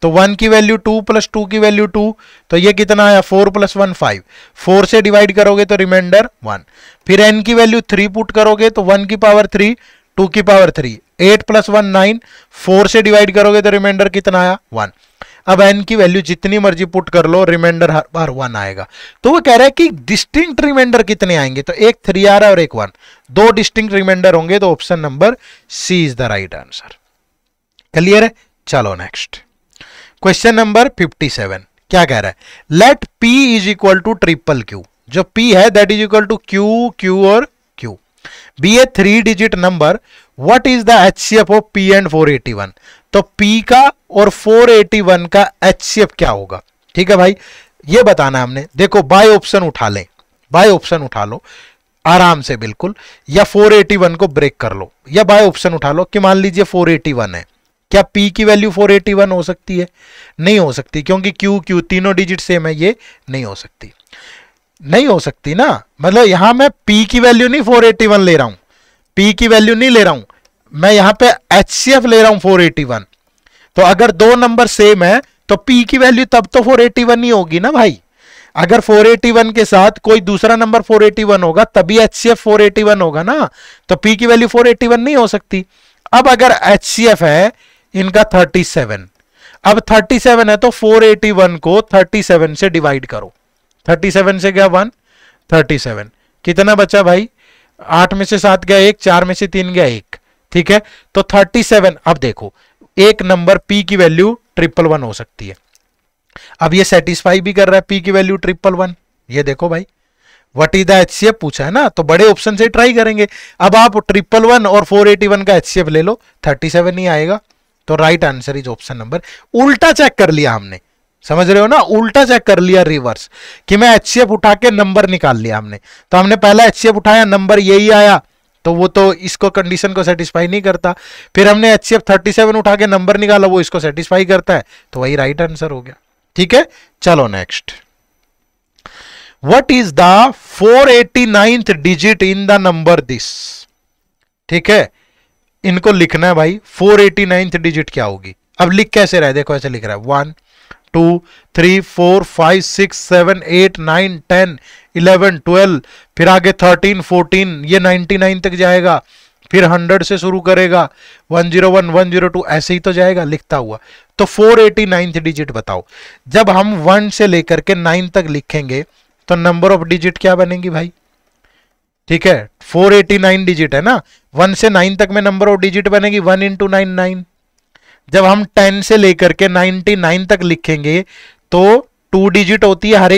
तो 1 की वैल्यू 2 + 2 की वैल्यू 2, तो ये कितना आया? 4 + 1 5। 4 से डिवाइड करोगे तो रिमाइंडर 1। फिर n की वैल्यू 3 पुट करोगे तो 1 की पावर 3, 2 की पावर 3, 8 + 1 9। 4 से डिवाइड करोगे तो रिमाइंडर कितना आया? 1। अब n की वैल्यू जितनी मर्जी पुट कर लो, रिमाइंडर हर बार 1 आएगा। तो वो कह रहा है कि डिस्टिंक्ट रिमाइंडर कितने आएंगे? तो एक 3 आ रहा है और एक 1, 2 डिस्टिंक्ट रिमाइंडर होंगे, तो option number C is the right answer. Clear है? चलो नेक्स्ट क्वेश्चन नंबर 57। क्या कह रहा है? Let p is equal to triple Q, जो p है that is equal to q, q और q, be a 3 digit number, what is the HCF of p and 481। तो p का और 481 का HCF क्या होगा? ठीक है भाई, ये बताना हमने। देखो बाय ऑप्शन उठा लें, बाय ऑप्शन उठा लो आराम से बिल्कुल, या 481 को ब्रेक कर लो, या बाय ऑप्शन उठा लो कि मान लीजिए 481 है, क्या p की वैल्यू 481 हो सकती है? नहीं हो सकती, क्योंकि q तीनों डिजिट सेम है, ये नहीं हो सकती, नहीं हो सकती ना। मतलब यहां मैं p की वैल्यू नहीं 481 ले रहा हूं, p की वैल्यू नहीं ले रहा हूं, मैं यहां पे HCF ले रहा हूं 481। तो अगर दो नंबर सेम है तो p की वैल्यू तब तो 481 ही होगी ना भाई। अगर 481 के साथ कोई दूसरा नंबर 481 होगा तभी HCF 481 होगा ना, तो p की वैल्यू 481 नहीं हो सकती। अब अगर HCF है इनका 37, अब 37 है तो 481 को 37 से डिवाइड करो। 37 से गया 1, 37 कितना बचा भाई, 8 में से 7 गया 1, 4 में से 3 गया 1, ठीक है। तो 37, अब देखो एक नंबर P की वैल्यू 111 हो सकती है। अब ये सेटिस्फाई भी कर रहा है P की वैल्यू 111, ये देखो भाई व्हाट इज द HCF पूछा है ना, तो बड़े ऑप्शन से ट्राई करेंगे। अब आप 111 और 481 का HCF ले लो, 37 ही आएगा। तो right answer is option number, उल्टा चेक कर लिया हमने, समझ रहे हो ना, उल्टा चेक कर लिया रिवर्स, कि मैं HCF उठा के नंबर निकाल लिया हमने। तो हमने पहला HCF उठाया, नंबर यही आया, तो वो तो इसको कंडीशन को सेटिस्फाई नहीं करता। फिर हमने HCF 37 उठा के नंबर निकाला, वो इसको सेटिस्फाई करता है, तो वही राइट आंसर हो गया। ठीक है, चलो next. What is the 489th digit in the number this? ठीक है, इनको लिखना है भाई, 489th डिजिट क्या होगी। अब लिख कैसे रहा है, देखो ऐसे लिख रहा है 1 2 3 4 5 6 7 8 9 10 11 12, फिर आगे 13 14, ये 99 तक जाएगा, फिर 100 से शुरू करेगा, 101 102 ऐसे ही तो जाएगा लिखता हुआ। तो 489th डिजिट बताओ। जब हम 1 से लेकर के 9 तक लिखेंगे तो नंबर ऑफ डिजिट क्या बनेगी भाई? ठीक है, 489 डिजिट है ना, 1 से 9 तक में नंबर ऑफ डिजिट बनेगी 1 इंटू 9 9। जब हम 10 से लेकर के 99 तक लिखेंगे तो 2 डिजिट होती है हर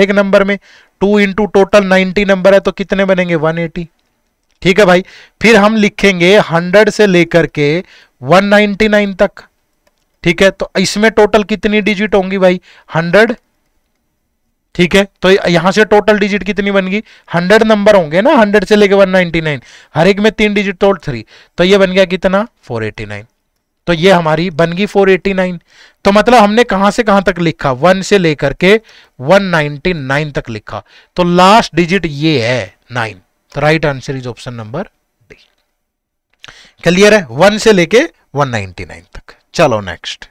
एक नंबर में, 2 इंटू टोटल 90 नंबर है तो कितने बनेंगे 180। ठीक है भाई, फिर हम लिखेंगे 100 से लेकर के 199 तक। ठीक है, तो इसमें टोटल कितनी डिजिट होंगी भाई 100। ठीक है, तो यहां से टोटल डिजिट कितनी बन गई 100 नंबर होंगे ना, 100 से लेके 199, हर एक में 3 डिजिट तोड़ 3, तो ये बन गया कितना 489। तो ये हमारी बन गई 489। तो मतलब हमने कहां से कहां तक लिखा, 1 से लेकर के 199 तक लिखा, तो लास्ट डिजिट ये है 9। तो right answer is option number D. Clear है, 1 से लेके 199 तक। चलो नेक्स्ट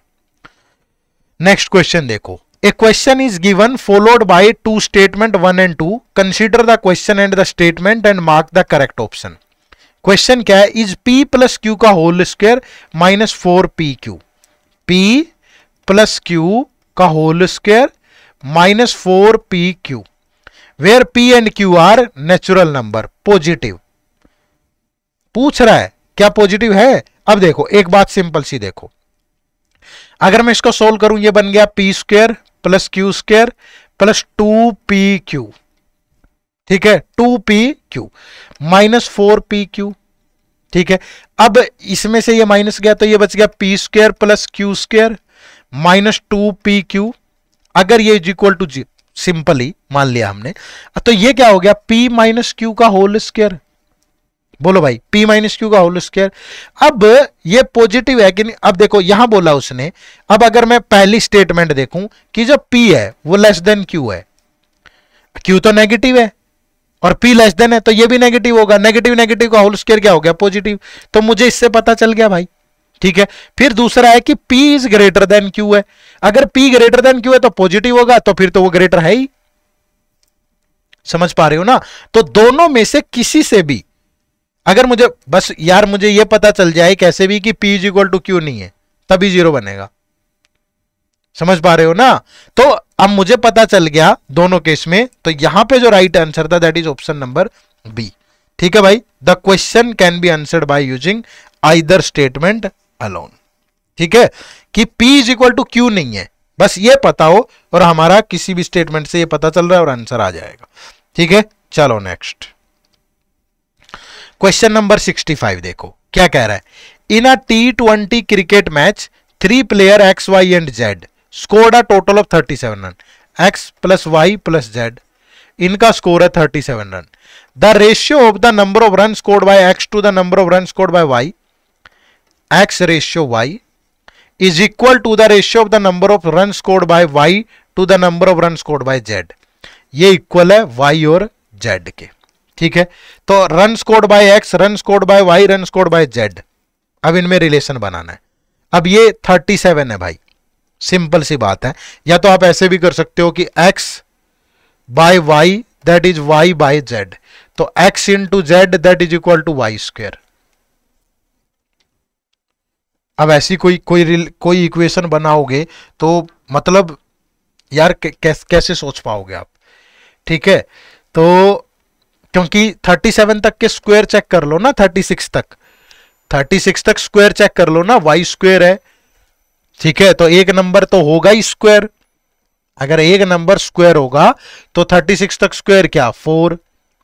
क्वेश्चन देखो। A question is given followed by 2 statement 1 and 2. Consider the question and the statement and mark the correct option. Question क्या है, इज P प्लस क्यू का whole square minus 4PQ। P plus Q का whole square minus 4PQ, where P and Q are natural number, positive. पूछ रहा है क्या पॉजिटिव है। अब देखो एक बात सिंपल सी देखो, अगर मैं इसको सोल्व करूं, ये बन गया P square plus Q square plus 2PQ। ठीक है, 2PQ माइनस 4PQ। ठीक है, अब इसमें से ये माइनस गया तो ये बच गया P square plus Q square minus 2PQ। अगर ये इज इक्वल टू जी, सिंपली मान लिया हमने, तो ये क्या हो गया P माइनस क्यू का होल स्क्वायर। बोलो भाई, P माइनस क्यू का होल स्क्वायर। अब ये पॉजिटिव है कि नहीं, अब देखो यहां बोला उसने। अब अगर मैं पहली स्टेटमेंट देखूं कि जो P है वो लेस देन Q है, Q तो नेगेटिव है और P लेस देन है, तो ये भी नेगेटिव होगा। नेगेटिव नेगेटिव का होल स्क्वायर क्या हो गया पॉजिटिव, तो मुझे इससे पता चल गया भाई। ठीक है, फिर दूसरा है कि P is greater then Q है। अगर P ग्रेटर देन Q है तो पॉजिटिव होगा, तो फिर तो वो ग्रेटर है ही। समझ पा रहे हो ना। तो दोनों में से किसी से भी अगर मुझे बस यार मुझे ये पता चल जाए कैसे भी कि P is equal to Q नहीं है, तभी 0 बनेगा। समझ पा रहे हो ना। तो अब मुझे पता चल गया दोनों केस में, तो यहां पे जो राइट आंसर था that is option number B. ठीक है भाई, the question can be answered by using either statement alone. ठीक है, कि P is equal to Q नहीं है, बस ये पता हो और हमारा किसी भी स्टेटमेंट से ये पता चल रहा है और आंसर आ जाएगा। ठीक है, चलो नेक्स्ट क्वेश्चन नंबर 65 देखो क्या कह रहा है। In a T20 cricket match 3 player X, Y and Z scored a total of 37 run. X plus Y plus Z, इनका स्कोर है 37 run. The ratio of the number of run scored by X to the number of run scored by Y, X ratio Y is equal to the ratio of the number of run scored by Y to the number of run scored bye Z। ये इक्वल है Y और Z के। ठीक है, तो run scored by X, run scored by Y, run scored bye Z, अब इनमें रिलेशन बनाना है। अब ये 37 है भाई, सिंपल सी बात है। या तो आप ऐसे भी कर सकते हो कि X by Y that is Y by Z, तो X into Z that is equal to Y square. अब ऐसी कोई इक्वेशन बनाओगे तो मतलब यार कैसे सोच पाओगे आप। ठीक है, तो क्योंकि 37 तक के स्क्वायर चेक कर लो ना, 36 तक स्क्वायर चेक कर लो ना, वाई स्क्वायर है। ठीक है, तो एक नंबर तो होगा ही स्क्वायर, अगर एक नंबर स्क्वायर होगा तो 36 तक स्क्वायर क्या 4,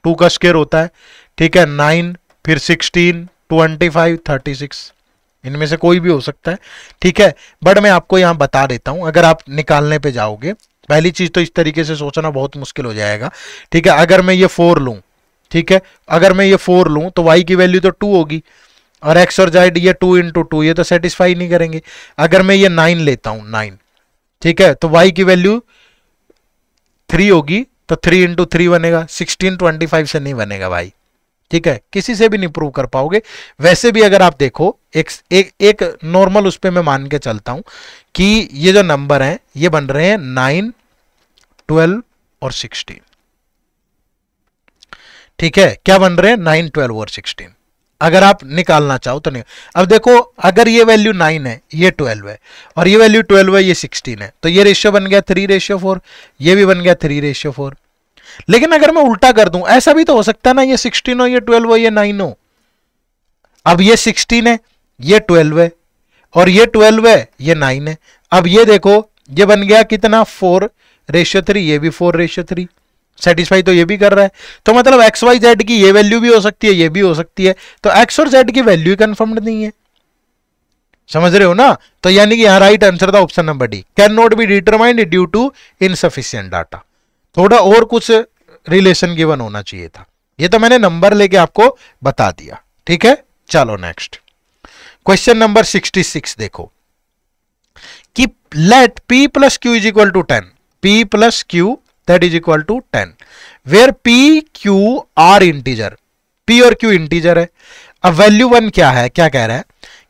2 का स्क्वायर होता है। ठीक है, 9 फिर 16 25 36, इनमें से कोई भी हो सकता है। ठीक है, बट मैं आपको यहां बता देता हूं, अगर आप निकालने पे जाओगे पहली चीज तो इस तरीके से सोचना बहुत मुश्किल हो जाएगा। ठीक है, अगर मैं ये 4 लूं, ठीक है, अगर मैं ये 4 लूं तो y की वैल्यू तो 2 होगी, और x और z ये 2 इंटू 2 ये तो सेटिस्फाई नहीं करेंगे। अगर मैं ये 9 लेता हूं 9, ठीक है, तो y की वैल्यू 3 होगी, तो 3 इंटू 3 बनेगा, 16 25 से नहीं बनेगा भाई। ठीक है, किसी से भी नहीं प्रूव कर पाओगे। वैसे भी अगर आप देखो एक नॉर्मल उस पर मैं मान के चलता हूं कि ये जो नंबर हैं ये बन रहे हैं 9 12 और 16। ठीक है, क्या बन रहे हैं 9 12 और 16। अगर आप निकालना चाहो तो नहीं। अब देखो, अगर ये वैल्यू 9 है, ये 12 है, और ये वैल्यू 12 है, ये 16 है, तो ये रेशियो बन गया 3:4, ये भी बन गया 3:4। लेकिन अगर मैं उल्टा कर दूं, ऐसा भी तो हो सकता है ना, ये 16 हो, ये 12 हो, ये 9 हो। अब ये 16 है, ये 12 है, और ये 12 है, ये 9 है। अब ये देखो, ये बन गया कितना 4:3, ये भी 4:3, सेटिस्फाई तो ये भी कर रहा है। तो मतलब एक्स वाई जेड की ये वैल्यू भी हो सकती है, ये भी हो सकती है, तो एक्स और जेड की वैल्यू कंफर्म्ड नहीं है। समझ रहे हो ना? तो यानी कि यहां राइट आंसर था option number D, can not be determined due to insufficient data. थोड़ा और कुछ रिलेशन गिवन होना चाहिए था, ये तो मैंने नंबर लेके आपको बता दिया। ठीक है, चलो नेक्स्ट क्वेश्चन नंबर 66 देखो कि let p plus q is equal to 10, p plus q that is equal to 10 where p q are integer, p और q इंटीजर है। अब वैल्यू 1 क्या है, क्या कह रहा है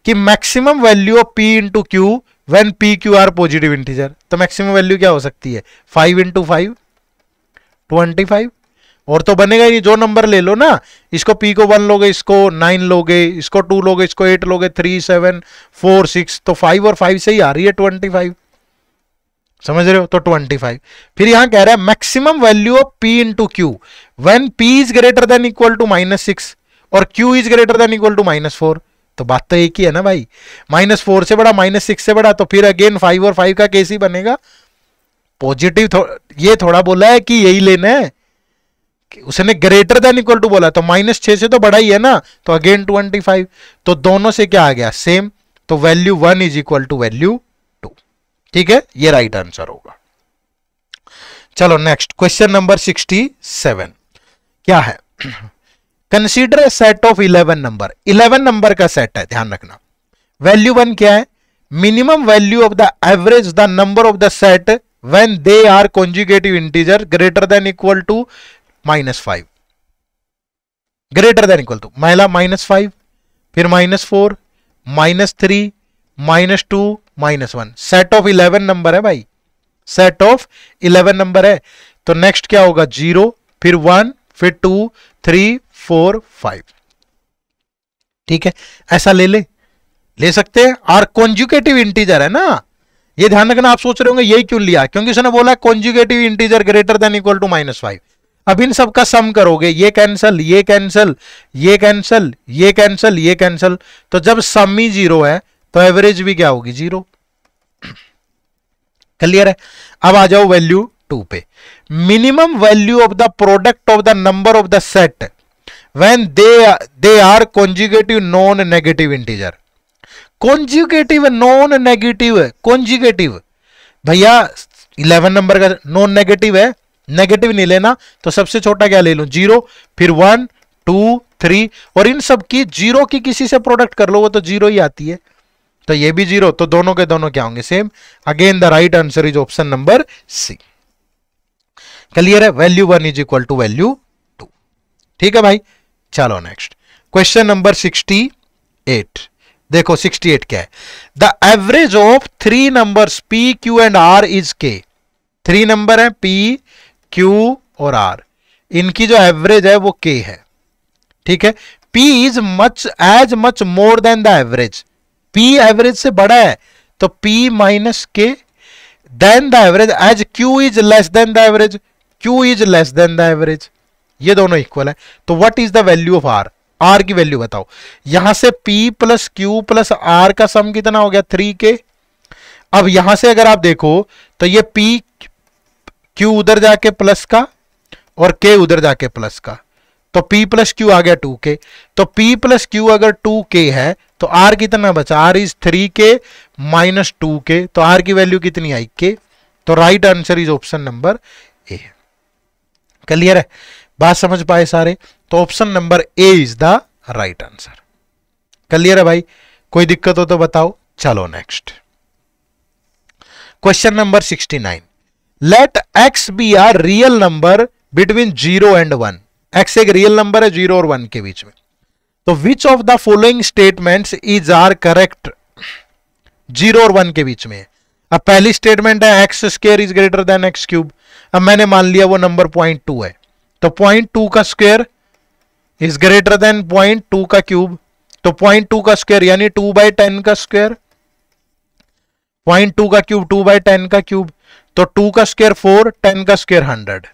कि maximum value of p into q when p q are positive integer. तो मैक्सिमम वैल्यू क्या हो सकती है 5 इंटू 5 25, और तो बनेगा ही नहीं, जो नंबर ले लो ना, इसको p को 1 लोगे, इसको 9 लोगे, इसको 2 लोगे, इसको 8 लोगे, 3 7 4 6, तो 5 और 5 से ही आ रही है 25। समझ रहे हो? तो 25। फिर यहां कह रहा है maximum value of p into q when p is greater than equal to -6 और q is greater than equal to -4। तो बात तो एक ही है ना भाई, -4 से बड़ा, -6 से बड़ा, तो फिर अगेन 5 और 5 का केस ही बनेगा पॉजिटिव। ये थोड़ा बोला है कि यही लेना है, उसने ग्रेटर देन इक्वल टू बोला, तो -6 से तो बड़ा ही है ना, तो अगेन 25। तो दोनों से क्या आ गया सेम, तो value 1 is equal to value 2। ठीक है, ये राइट आंसर होगा। चलो नेक्स्ट क्वेश्चन नंबर 67 क्या है, consider a set of 11 number, 11 number का सेट है, ध्यान रखना। वैल्यू 1 क्या है, minimum value of the average the number of the set when they are conjugative integer greater than equal to -5, greater than equal to महिला -5, फिर -4, -3, -2, -1, सेट ऑफ 11 नंबर है भाई, सेट ऑफ 11 नंबर है। तो नेक्स्ट क्या होगा 0, फिर 1, फिर 2 3 4 5। ठीक है, ऐसा ले सकते हैं, और कॉन्जुगेटिव इंटीजर है ना, ये ध्यान रखना। आप सोच रहे होंगे यही क्यों लिया, क्योंकि उसने बोला conjugative integer greater than equal to -5। अब इन सब का सम करोगे, ये कैंसल, ये कैंसल, ये कैंसल, ये कैंसल, ये कैंसल, तो जब सम ही 0 है तो एवरेज भी क्या होगी 0। क्लियर है? अब आ जाओ वैल्यू 2 पे, minimum value of the product of the number of the set when they are conjugative non negative integer. Conjugative non negative, conjugative भैया 11 नंबर का नॉन नेगेटिव है, नेगेटिव नहीं लेना, तो सबसे छोटा क्या ले लूं 0, फिर 1 2 3, और इन सब की 0 की किसी से प्रोडक्ट कर लो, वो तो 0 ही आती है, तो ये भी 0, तो दोनों के दोनों क्या होंगे same. Again the right answer is option number C. Clear है? Value 1 is equal to value 2। ठीक है भाई, चलो नेक्स्ट क्वेश्चन नंबर 68 देखो। 68 क्या है, the average of 3 numbers p q and r is k। 3 number है p q और r, इनकी जो एवरेज है वो k है। ठीक है, p is much as much more than the average, P average से बड़ा है तो P minus K than the average as Q is less than the average, Q is less than the average, ये दोनों इक्वल है। तो what is the value of R, R की वैल्यू बताओ। यहां से P plus Q plus R का सम कितना हो गया 3K। अब यहां से अगर आप देखो तो ये P Q उधर जाके प्लस का और K उधर जाके प्लस का, तो P प्लस Q आ गया 2K। तो P प्लस Q अगर 2K है तो R कितना बचा, R is 3K minus 2K, तो R की वैल्यू कितनी आई K। तो right answer is option number A. Clear है, बात समझ पाए सारे। तो option number A is the right answer. Clear है भाई, कोई दिक्कत हो तो बताओ। चलो next question number 69। Let x be are real number between 0 and 1। x एक रियल नंबर है 0 और 1 के बीच में। तो which of the following statements is are correct, 0 और 1 के बीच में। अब पहली स्टेटमेंट है x square is greater then x cube. अब मैंने मान लिया वो नंबर 0.2 है, तो 0.2 का स्क्वायर इज ग्रेटर देन 0.2 का क्यूब। तो 0.2 का स्क्वायर यानी 2/10 का स्क्वायर, 0.2 का क्यूब 2/10 का क्यूब। तो 2 का स्क्वायर 4, 10 का स्क्वायर 100,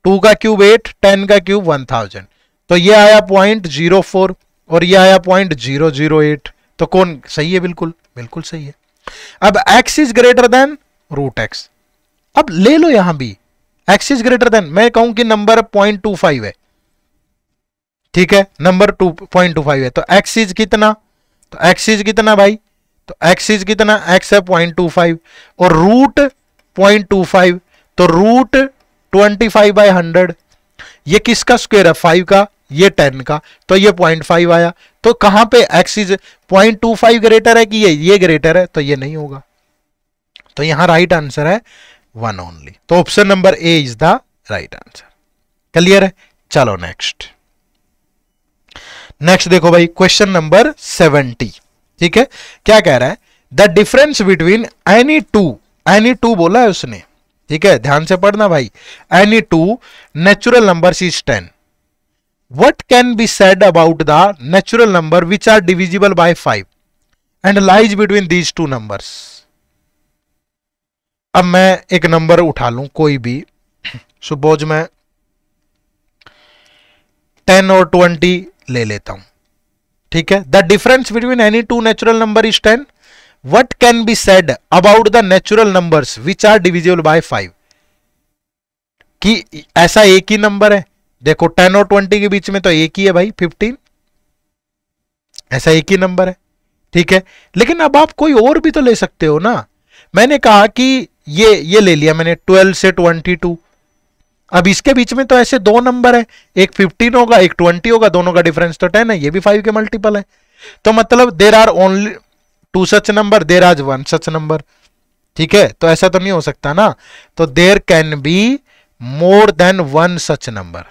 2 का क्यूब 8, 10 का क्यूब 1000। तो ये आया 0.04 और ये आया 0.008। तो कौन सही है, बिल्कुल बिल्कुल सही है। अब x is greater than root x. अब ले लो यहां भी x इज ग्रेटर देन, मैं कहूं कि नंबर 0.25 है, ठीक है, नंबर 0.25 है। तो x इज कितना, तो x इज कितना भाई, तो x इज कितना, x है 0.25 और रूट 0.25, तो रूट 25/100। ये किसका स्क्वायर है, 5 का, ये 10 का, तो ये 0.5 आया। तो कहां पे x इज 0.25 ग्रेटर है कि ये ग्रेटर है, तो ये नहीं होगा। तो यहां राइट आंसर है 1 ओनली। तो option number A is the right answer. Clear है, चलो नेक्स्ट देखो भाई क्वेश्चन नंबर 70। ठीक है, क्या कह रहा है, the difference between any two बोला है उसने, ठीक है, ध्यान से पढ़ना भाई। Any two natural numbers is 10। What can be said about the natural number which are divisible by 5 and lies between these two numbers. अब मैं एक नंबर उठा लूं कोई भी, सपोज मैं 10 और 20 ले लेता हूं, ठीक है। The difference between any two natural number is 10। What can be said about the natural numbers which are divisible by 5। कि ऐसा एक ही नंबर है, देखो 10 और 20 के बीच में तो एक ही है भाई 15, ऐसा एक ही नंबर है, ठीक है। लेकिन अब आप कोई और भी तो ले सकते हो ना। मैंने कहा कि ये ले लिया मैंने 12 से 22। अब इसके बीच में तो ऐसे दो नंबर है, एक 15 होगा एक 20 होगा, दोनों का डिफरेंस तो 10 है, ये भी 5 के मल्टीपल है। तो मतलब there are only 2 such number, there are 1 such number, ठीक है। तो ऐसा तो नहीं हो सकता ना, तो there can be more than 1 such number,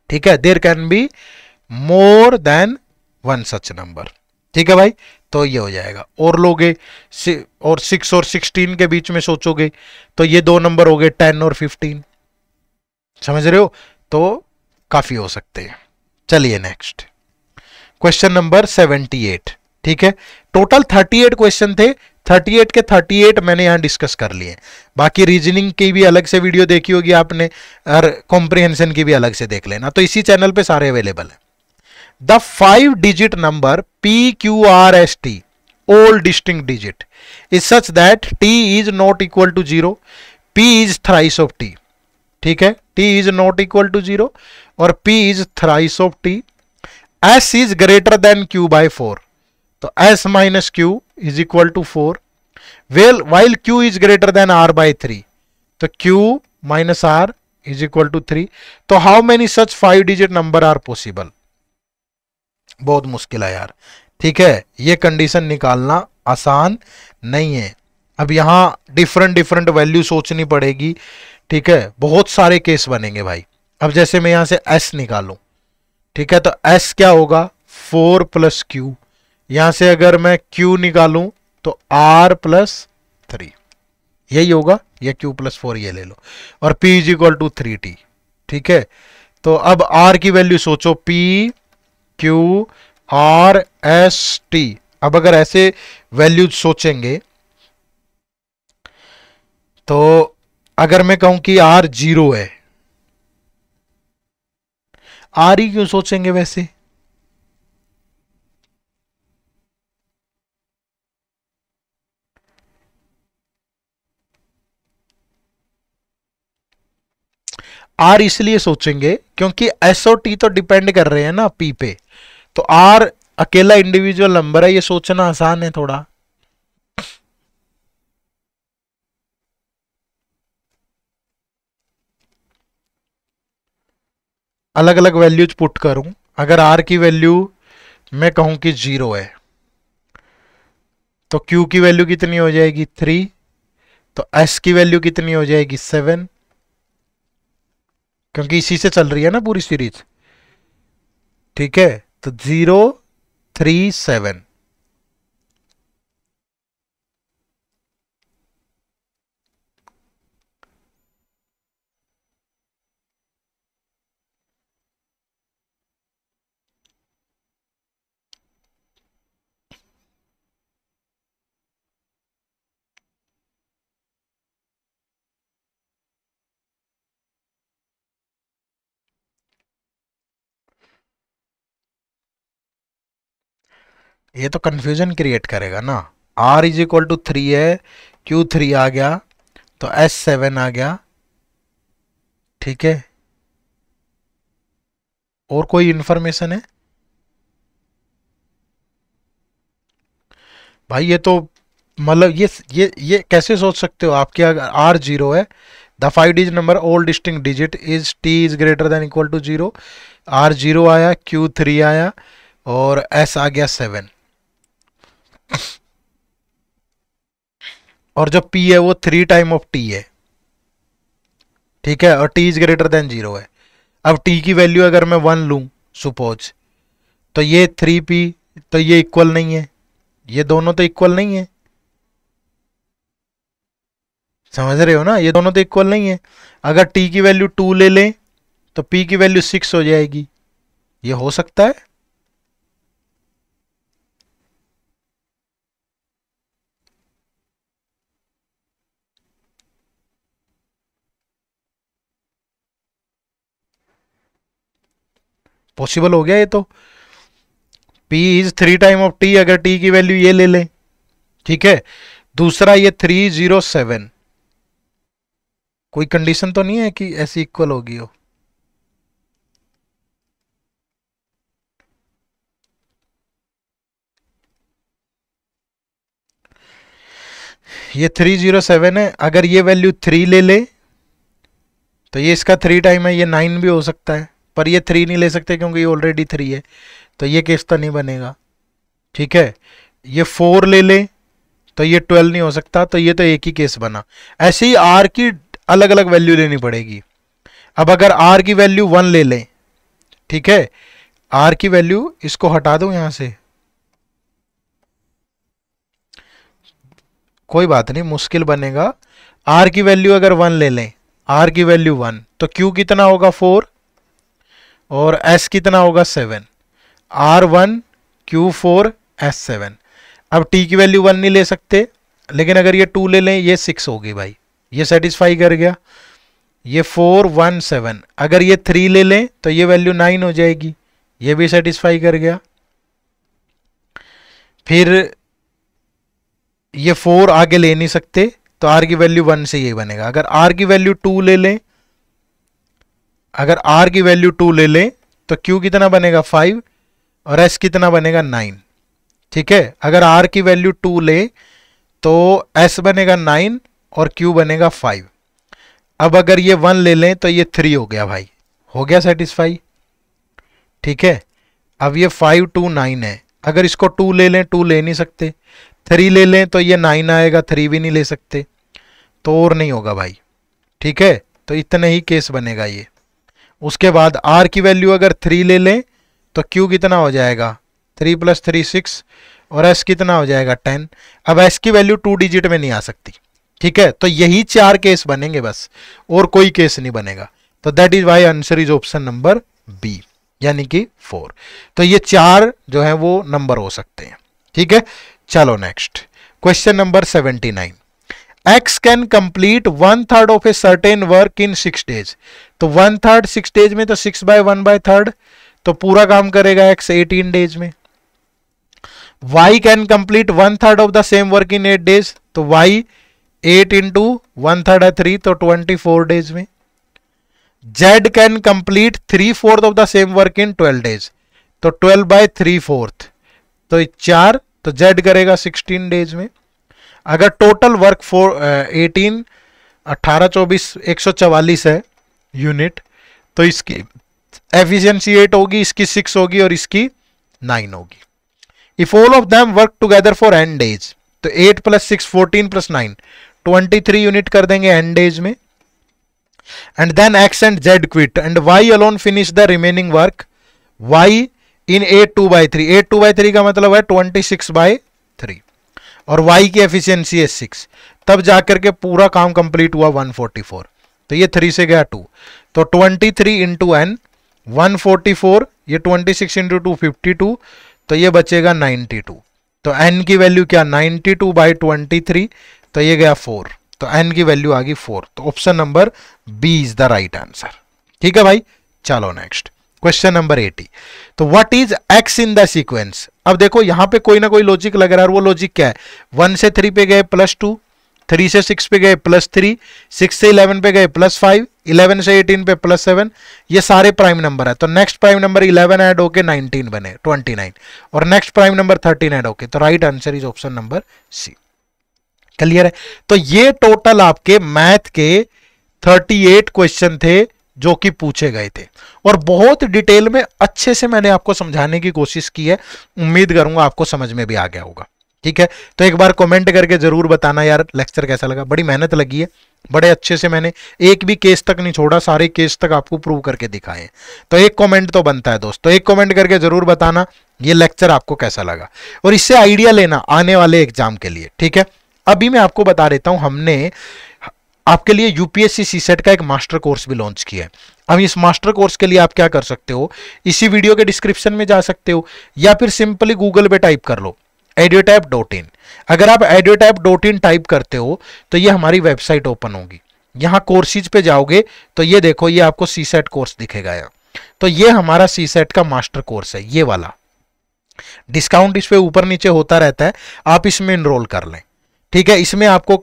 ठीक है, there can be more than 1 such number, ठीक है भाई। तो ये हो जाएगा। और लोगे और 6 और 16 के बीच में सोचोगे तो ये दो नंबर हो गए 10 और 15, समझ रहे हो, तो काफी हो सकते हैं। चलिए नेक्स्ट क्वेश्चन नंबर 78, ठीक है। टोटल 38 क्वेश्चन थे, 38 के 38 मैंने यहां डिस्कस कर लिए। बाकी रीजनिंग की भी अलग से वीडियो देखी होगी आपने और कॉम्प्रिहेंशन की भी अलग से देख लेना, तो इसी चैनल पे सारे अवेलेबल है। The 5-digit number PQRST, all distinct digit, is such that T is not equal to 0, P is thrice of T, ठीक है, T is not equal to 0 और P is thrice of T, S is greater than Q by 4, तो S minus Q is equal to 4, while Q is greater than R by 3, तो Q minus R is equal to 3, तो how many such 5-digit number are possible। बहुत मुश्किल है यार, ठीक है, ये कंडीशन निकालना आसान नहीं है। अब यहां डिफरेंट वैल्यू सोचनी पड़ेगी, ठीक है, बहुत सारे केस बनेंगे भाई। अब जैसे मैं यहां से S निकालूं, ठीक है, तो S क्या होगा 4 + Q, यहां से अगर मैं Q निकालूं तो R + 3, यही होगा, ये Q + 4 ये ले लो, और P = 3T, ठीक है। तो अब R की वैल्यू सोचो, P Q R S T, अब अगर ऐसे वैल्यूज सोचेंगे तो अगर मैं कहूं कि आर 0 है, आर ही क्यों सोचेंगे वैसे? आर इसलिए सोचेंगे क्योंकि एस और टी तो डिपेंड कर रहे हैं ना पी पे, तो आर अकेला इंडिविजुअल नंबर है, ये सोचना आसान है थोड़ा। अलग अलग वैल्यूज पुट करूं, अगर आर की वैल्यू मैं कहूं कि 0 है तो क्यू की वैल्यू कितनी हो जाएगी 3, तो एस की वैल्यू कितनी हो जाएगी 7, क्योंकि इसी से चल रही है ना पूरी सीरीज। ठीक है, तो 0 3 7। ये तो कंफ्यूजन क्रिएट करेगा ना। आर इज इक्वल टू 3 है, क्यू 3 आ गया, तो एस 7 आ गया। ठीक है, और कोई इंफॉर्मेशन है भाई? ये तो मतलब ये कैसे सोच सकते हो आप कि अगर आर 0 है, the 5 digit number all distinct digit is T is greater than equal to 0, R 0 आया, क्यू 3 आया और एस आ गया 7, और जो पी है वो 3 टाइम ऑफ टी है। ठीक है, और टी इज ग्रेटर देन 0 है। अब टी की वैल्यू अगर मैं 1 लूं सपोज, तो ये 3p, तो ये इक्वल नहीं है, ये दोनों तो इक्वल नहीं है, समझ रहे हो ना? ये दोनों तो इक्वल नहीं है। अगर टी की वैल्यू 2 ले लें तो पी की वैल्यू 6 हो जाएगी। ये हो सकता है? पॉसिबल हो गया ये तो। p is 3 time of t, अगर t की वैल्यू ये ले लें। ठीक है, दूसरा ये 307, कोई कंडीशन तो नहीं है कि ऐसी इक्वल होगी हो? ये 307 है, अगर ये वैल्यू 3 ले ले तो ये इसका 3 टाइम है, ये 9 भी हो सकता है, पर ये 3 नहीं ले सकते क्योंकि ये ऑलरेडी 3 है, तो ये केस तो नहीं बनेगा। ठीक है, ये 4 ले ले तो ये 12 नहीं हो सकता, तो ये तो एक ही केस बना। ऐसे ही आर की अलग अलग वैल्यू लेनी पड़ेगी। अब अगर आर की वैल्यू 1 ले लें, ठीक है, आर की वैल्यू इसको हटा दो यहां से, कोई बात नहीं, मुश्किल बनेगा। आर की वैल्यू अगर 1 ले लें, आर की वैल्यू 1, तो क्यू कितना होगा 4 और एस कितना होगा 7, आर 1 क्यू 4 एस 7। अब टी की वैल्यू 1 नहीं ले सकते, लेकिन अगर ये 2 ले लें ये 6 होगी भाई, ये सेटिस्फाई कर गया। ये 4 1 7, अगर ये 3 ले लें तो ये वैल्यू 9 हो जाएगी, ये भी सेटिस्फाई कर गया। फिर ये 4 आगे ले नहीं सकते, तो आर की वैल्यू 1 से ये बनेगा। अगर आर की वैल्यू 2 ले लें, अगर आर की वैल्यू 2 ले लें तो क्यू कितना बनेगा 5 और एस कितना बनेगा 9। ठीक है, अगर आर की वैल्यू 2 ले तो एस बनेगा 9 और क्यू बनेगा 5। अब अगर ये 1 ले लें तो ये 3 हो गया भाई, हो गया सेटिस्फाई। ठीक है, अब ये 5 2 9 है, अगर इसको 2 ले लें, 2 ले नहीं सकते, 3 ले लें तो ये 9 आएगा, 3 भी नहीं ले सकते, तो और नहीं होगा भाई। ठीक है, तो इतने ही केस बनेगा ये। उसके बाद आर की वैल्यू अगर 3 ले लें तो क्यू कितना हो जाएगा 3 + 3 6 और एस कितना हो जाएगा 10। अब एस की वैल्यू 2 डिजिट में नहीं आ सकती। ठीक है, तो यही 4 केस बनेंगे बस, और कोई केस नहीं बनेगा। तो that is why answer is option number B, यानी कि 4। तो ये 4 जो है वो नंबर हो सकते हैं। ठीक है, चलो next question number 79। X can complete 1/3 of a certain work in 6 days। तो 1/3 6 days में, तो 6/1/3, तो पूरा काम करेगा X 18 days में। Y can complete 1/3 of the same work in 8 days। तो Y 8 इंटू 1/3 है 3, तो 24 days में। Z can complete 3/4 of the same work in 12 days। तो 12/3/4, तो 4, तो Z करेगा 16 days में। अगर टोटल वर्क 18 18 24 144 है यूनिट, तो इसकी एफिशिएंसी 8 होगी, इसकी 6 होगी और इसकी 9 होगी। If all of them work together for n days, तो 8 + 6 14 + 9 23 यूनिट कर देंगे n डेज में। And then X and Z quit and Y alone finish the remaining work. Y in 8 2/3, 8 2/3 का मतलब है 26/3, और Y की एफिशिएंसी है 6, तब जाकर के पूरा काम कंप्लीट हुआ 144। तो ये 3 से गया 2, तो 23 इंटू n 144, ये 26 इंटू 2 52, तो ये बचेगा 92। तो n की वैल्यू क्या, 92/23, तो ये गया 4, तो n की वैल्यू आ गई 4। तो option number B is the right answer. ठीक है भाई, चलो नेक्स्ट क्वेश्चन नंबर 80। तो what is X in the sequence. अब देखो यहां पे कोई ना कोई लॉजिक लग रहा है, और वो लॉजिक क्या है, 1 से 3 पे गए +2, 3 से 6 पे गए +3, 6 से 11 पे गए +5, 11 से 18 पे +7, ये सारे प्राइम नंबर है। तो नेक्स्ट प्राइम नंबर 11 ऐड होके 19 बने 29, और नेक्स्ट प्राइम नंबर 13 ऐड होके, तो right answer is option number C. Clear है। तो ये टोटल आपके मैथ के 38 क्वेश्चन थे जो कि पूछे गए थे, और बहुत डिटेल में अच्छे से मैंने आपको समझाने की कोशिश की है। उम्मीद करूंगा आपको समझ में भी आ गया होगा। ठीक है, तो एक बार कमेंट करके जरूर बताना यार लेक्चर कैसा लगा। बड़ी मेहनत लगी है, बड़े अच्छे से मैंने एक भी केस तक नहीं छोड़ा, सारे केस तक आपको प्रूव करके दिखाए। तो एक कमेंट तो बनता है दोस्तों, एक कमेंट करके जरूर बताना ये लेक्चर आपको कैसा लगा, और इससे आइडिया लेना आने वाले एग्जाम के लिए। ठीक है, अभी मैं आपको बता देता हूं, हमने आपके लिए यूपीएससी सीसेट का एक मास्टर कोर्स भी लॉन्च किया है। अब इस मास्टर कोर्स के लिए आप क्या कर सकते हो, इसी वीडियो के डिस्क्रिप्शन में जा सकते हो, या फिर सिंपली गूगल पे टाइप कर लो edutap.in। अगर आप edutap.in टाइप करते हो तो ये हमारी वेबसाइट ओपन होगी। यहां कोर्सेज पे जाओगे तो ये देखो, ये आपको सीसेट कोर्स दिखेगा यहाँ। तो ये हमारा सीसेट का मास्टर कोर्स है, ये वाला। डिस्काउंट इस पे ऊपर नीचे होता रहता है, आप इसमें इनरोल कर लें। ठीक है, इसमें आपको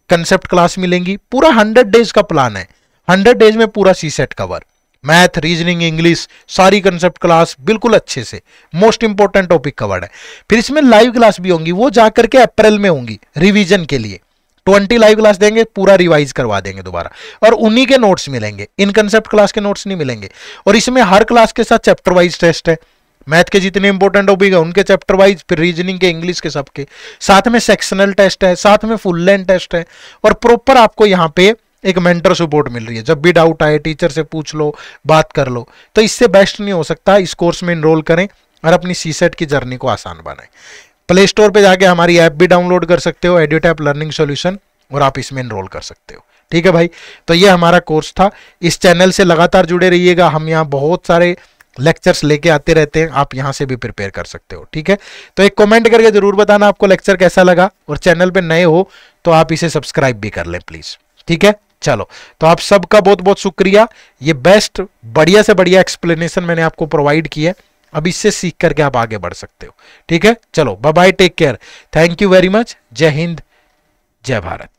कंसेप्ट क्लास मिलेंगी, पूरा 100 डेज का प्लान है। 100 डेज में पूरा CSAT cover, math, reasoning, English, सारी कंसेप्ट क्लास बिल्कुल अच्छे से, मोस्ट इंपॉर्टेंट टॉपिक कवर्ड है। फिर इसमें लाइव क्लास भी होंगी, वो जाकर के अप्रैल में होंगी रिवीजन के लिए। 20 लाइव क्लास देंगे, पूरा रिवाइज करवा देंगे दोबारा, और उन्हीं के नोट्स मिलेंगे, इन कंसेप्ट क्लास के नोट्स नहीं मिलेंगे। और इसमें हर क्लास के साथ चैप्टर वाइज टेस्ट है, मैथ के जितने इंपॉर्टेंट टॉपिक है उनके चैप्टर वाइज, फिर रीजनिंग के, इंग्लिश के, सबके साथ में सेक्शनल टेस्ट है, साथ में फुल लेंथ टेस्ट है, और प्रॉपर आपको यहाँ पे एक मेंटर सपोर्ट मिल रही है। जब भी डाउट आए टीचर से पूछ लो, बात कर लो। तो इससे बेस्ट नहीं हो सकता, इस कोर्स में इनरोल करें और अपनी सीसेट की जर्नी को आसान बनाएं। प्ले स्टोर पे जाके हमारी ऐप भी डाउनलोड कर सकते हो, एड्यूटैप लर्निंग सॉल्यूशन, और आप इसमें इनरोल कर सकते हो। ठीक है भाई, तो ये हमारा कोर्स था। इस चैनल से लगातार जुड़े रहिएगा, हम यहाँ बहुत सारे लेक्चर्स लेके आते रहते हैं, आप यहां से भी प्रिपेयर कर सकते हो। ठीक है, तो एक कमेंट करके जरूर बताना आपको लेक्चर कैसा लगा, और चैनल पे नए हो तो आप इसे सब्सक्राइब भी कर लें प्लीज। ठीक है, चलो, तो आप सबका बहुत बहुत शुक्रिया। ये बेस्ट बढ़िया से बढ़िया एक्सप्लेनेशन मैंने आपको प्रोवाइड किया, अब इससे सीख करके आप आगे बढ़ सकते हो। ठीक है, चलो bye bye, take care, thank you very much, जय हिंद, जय भारत।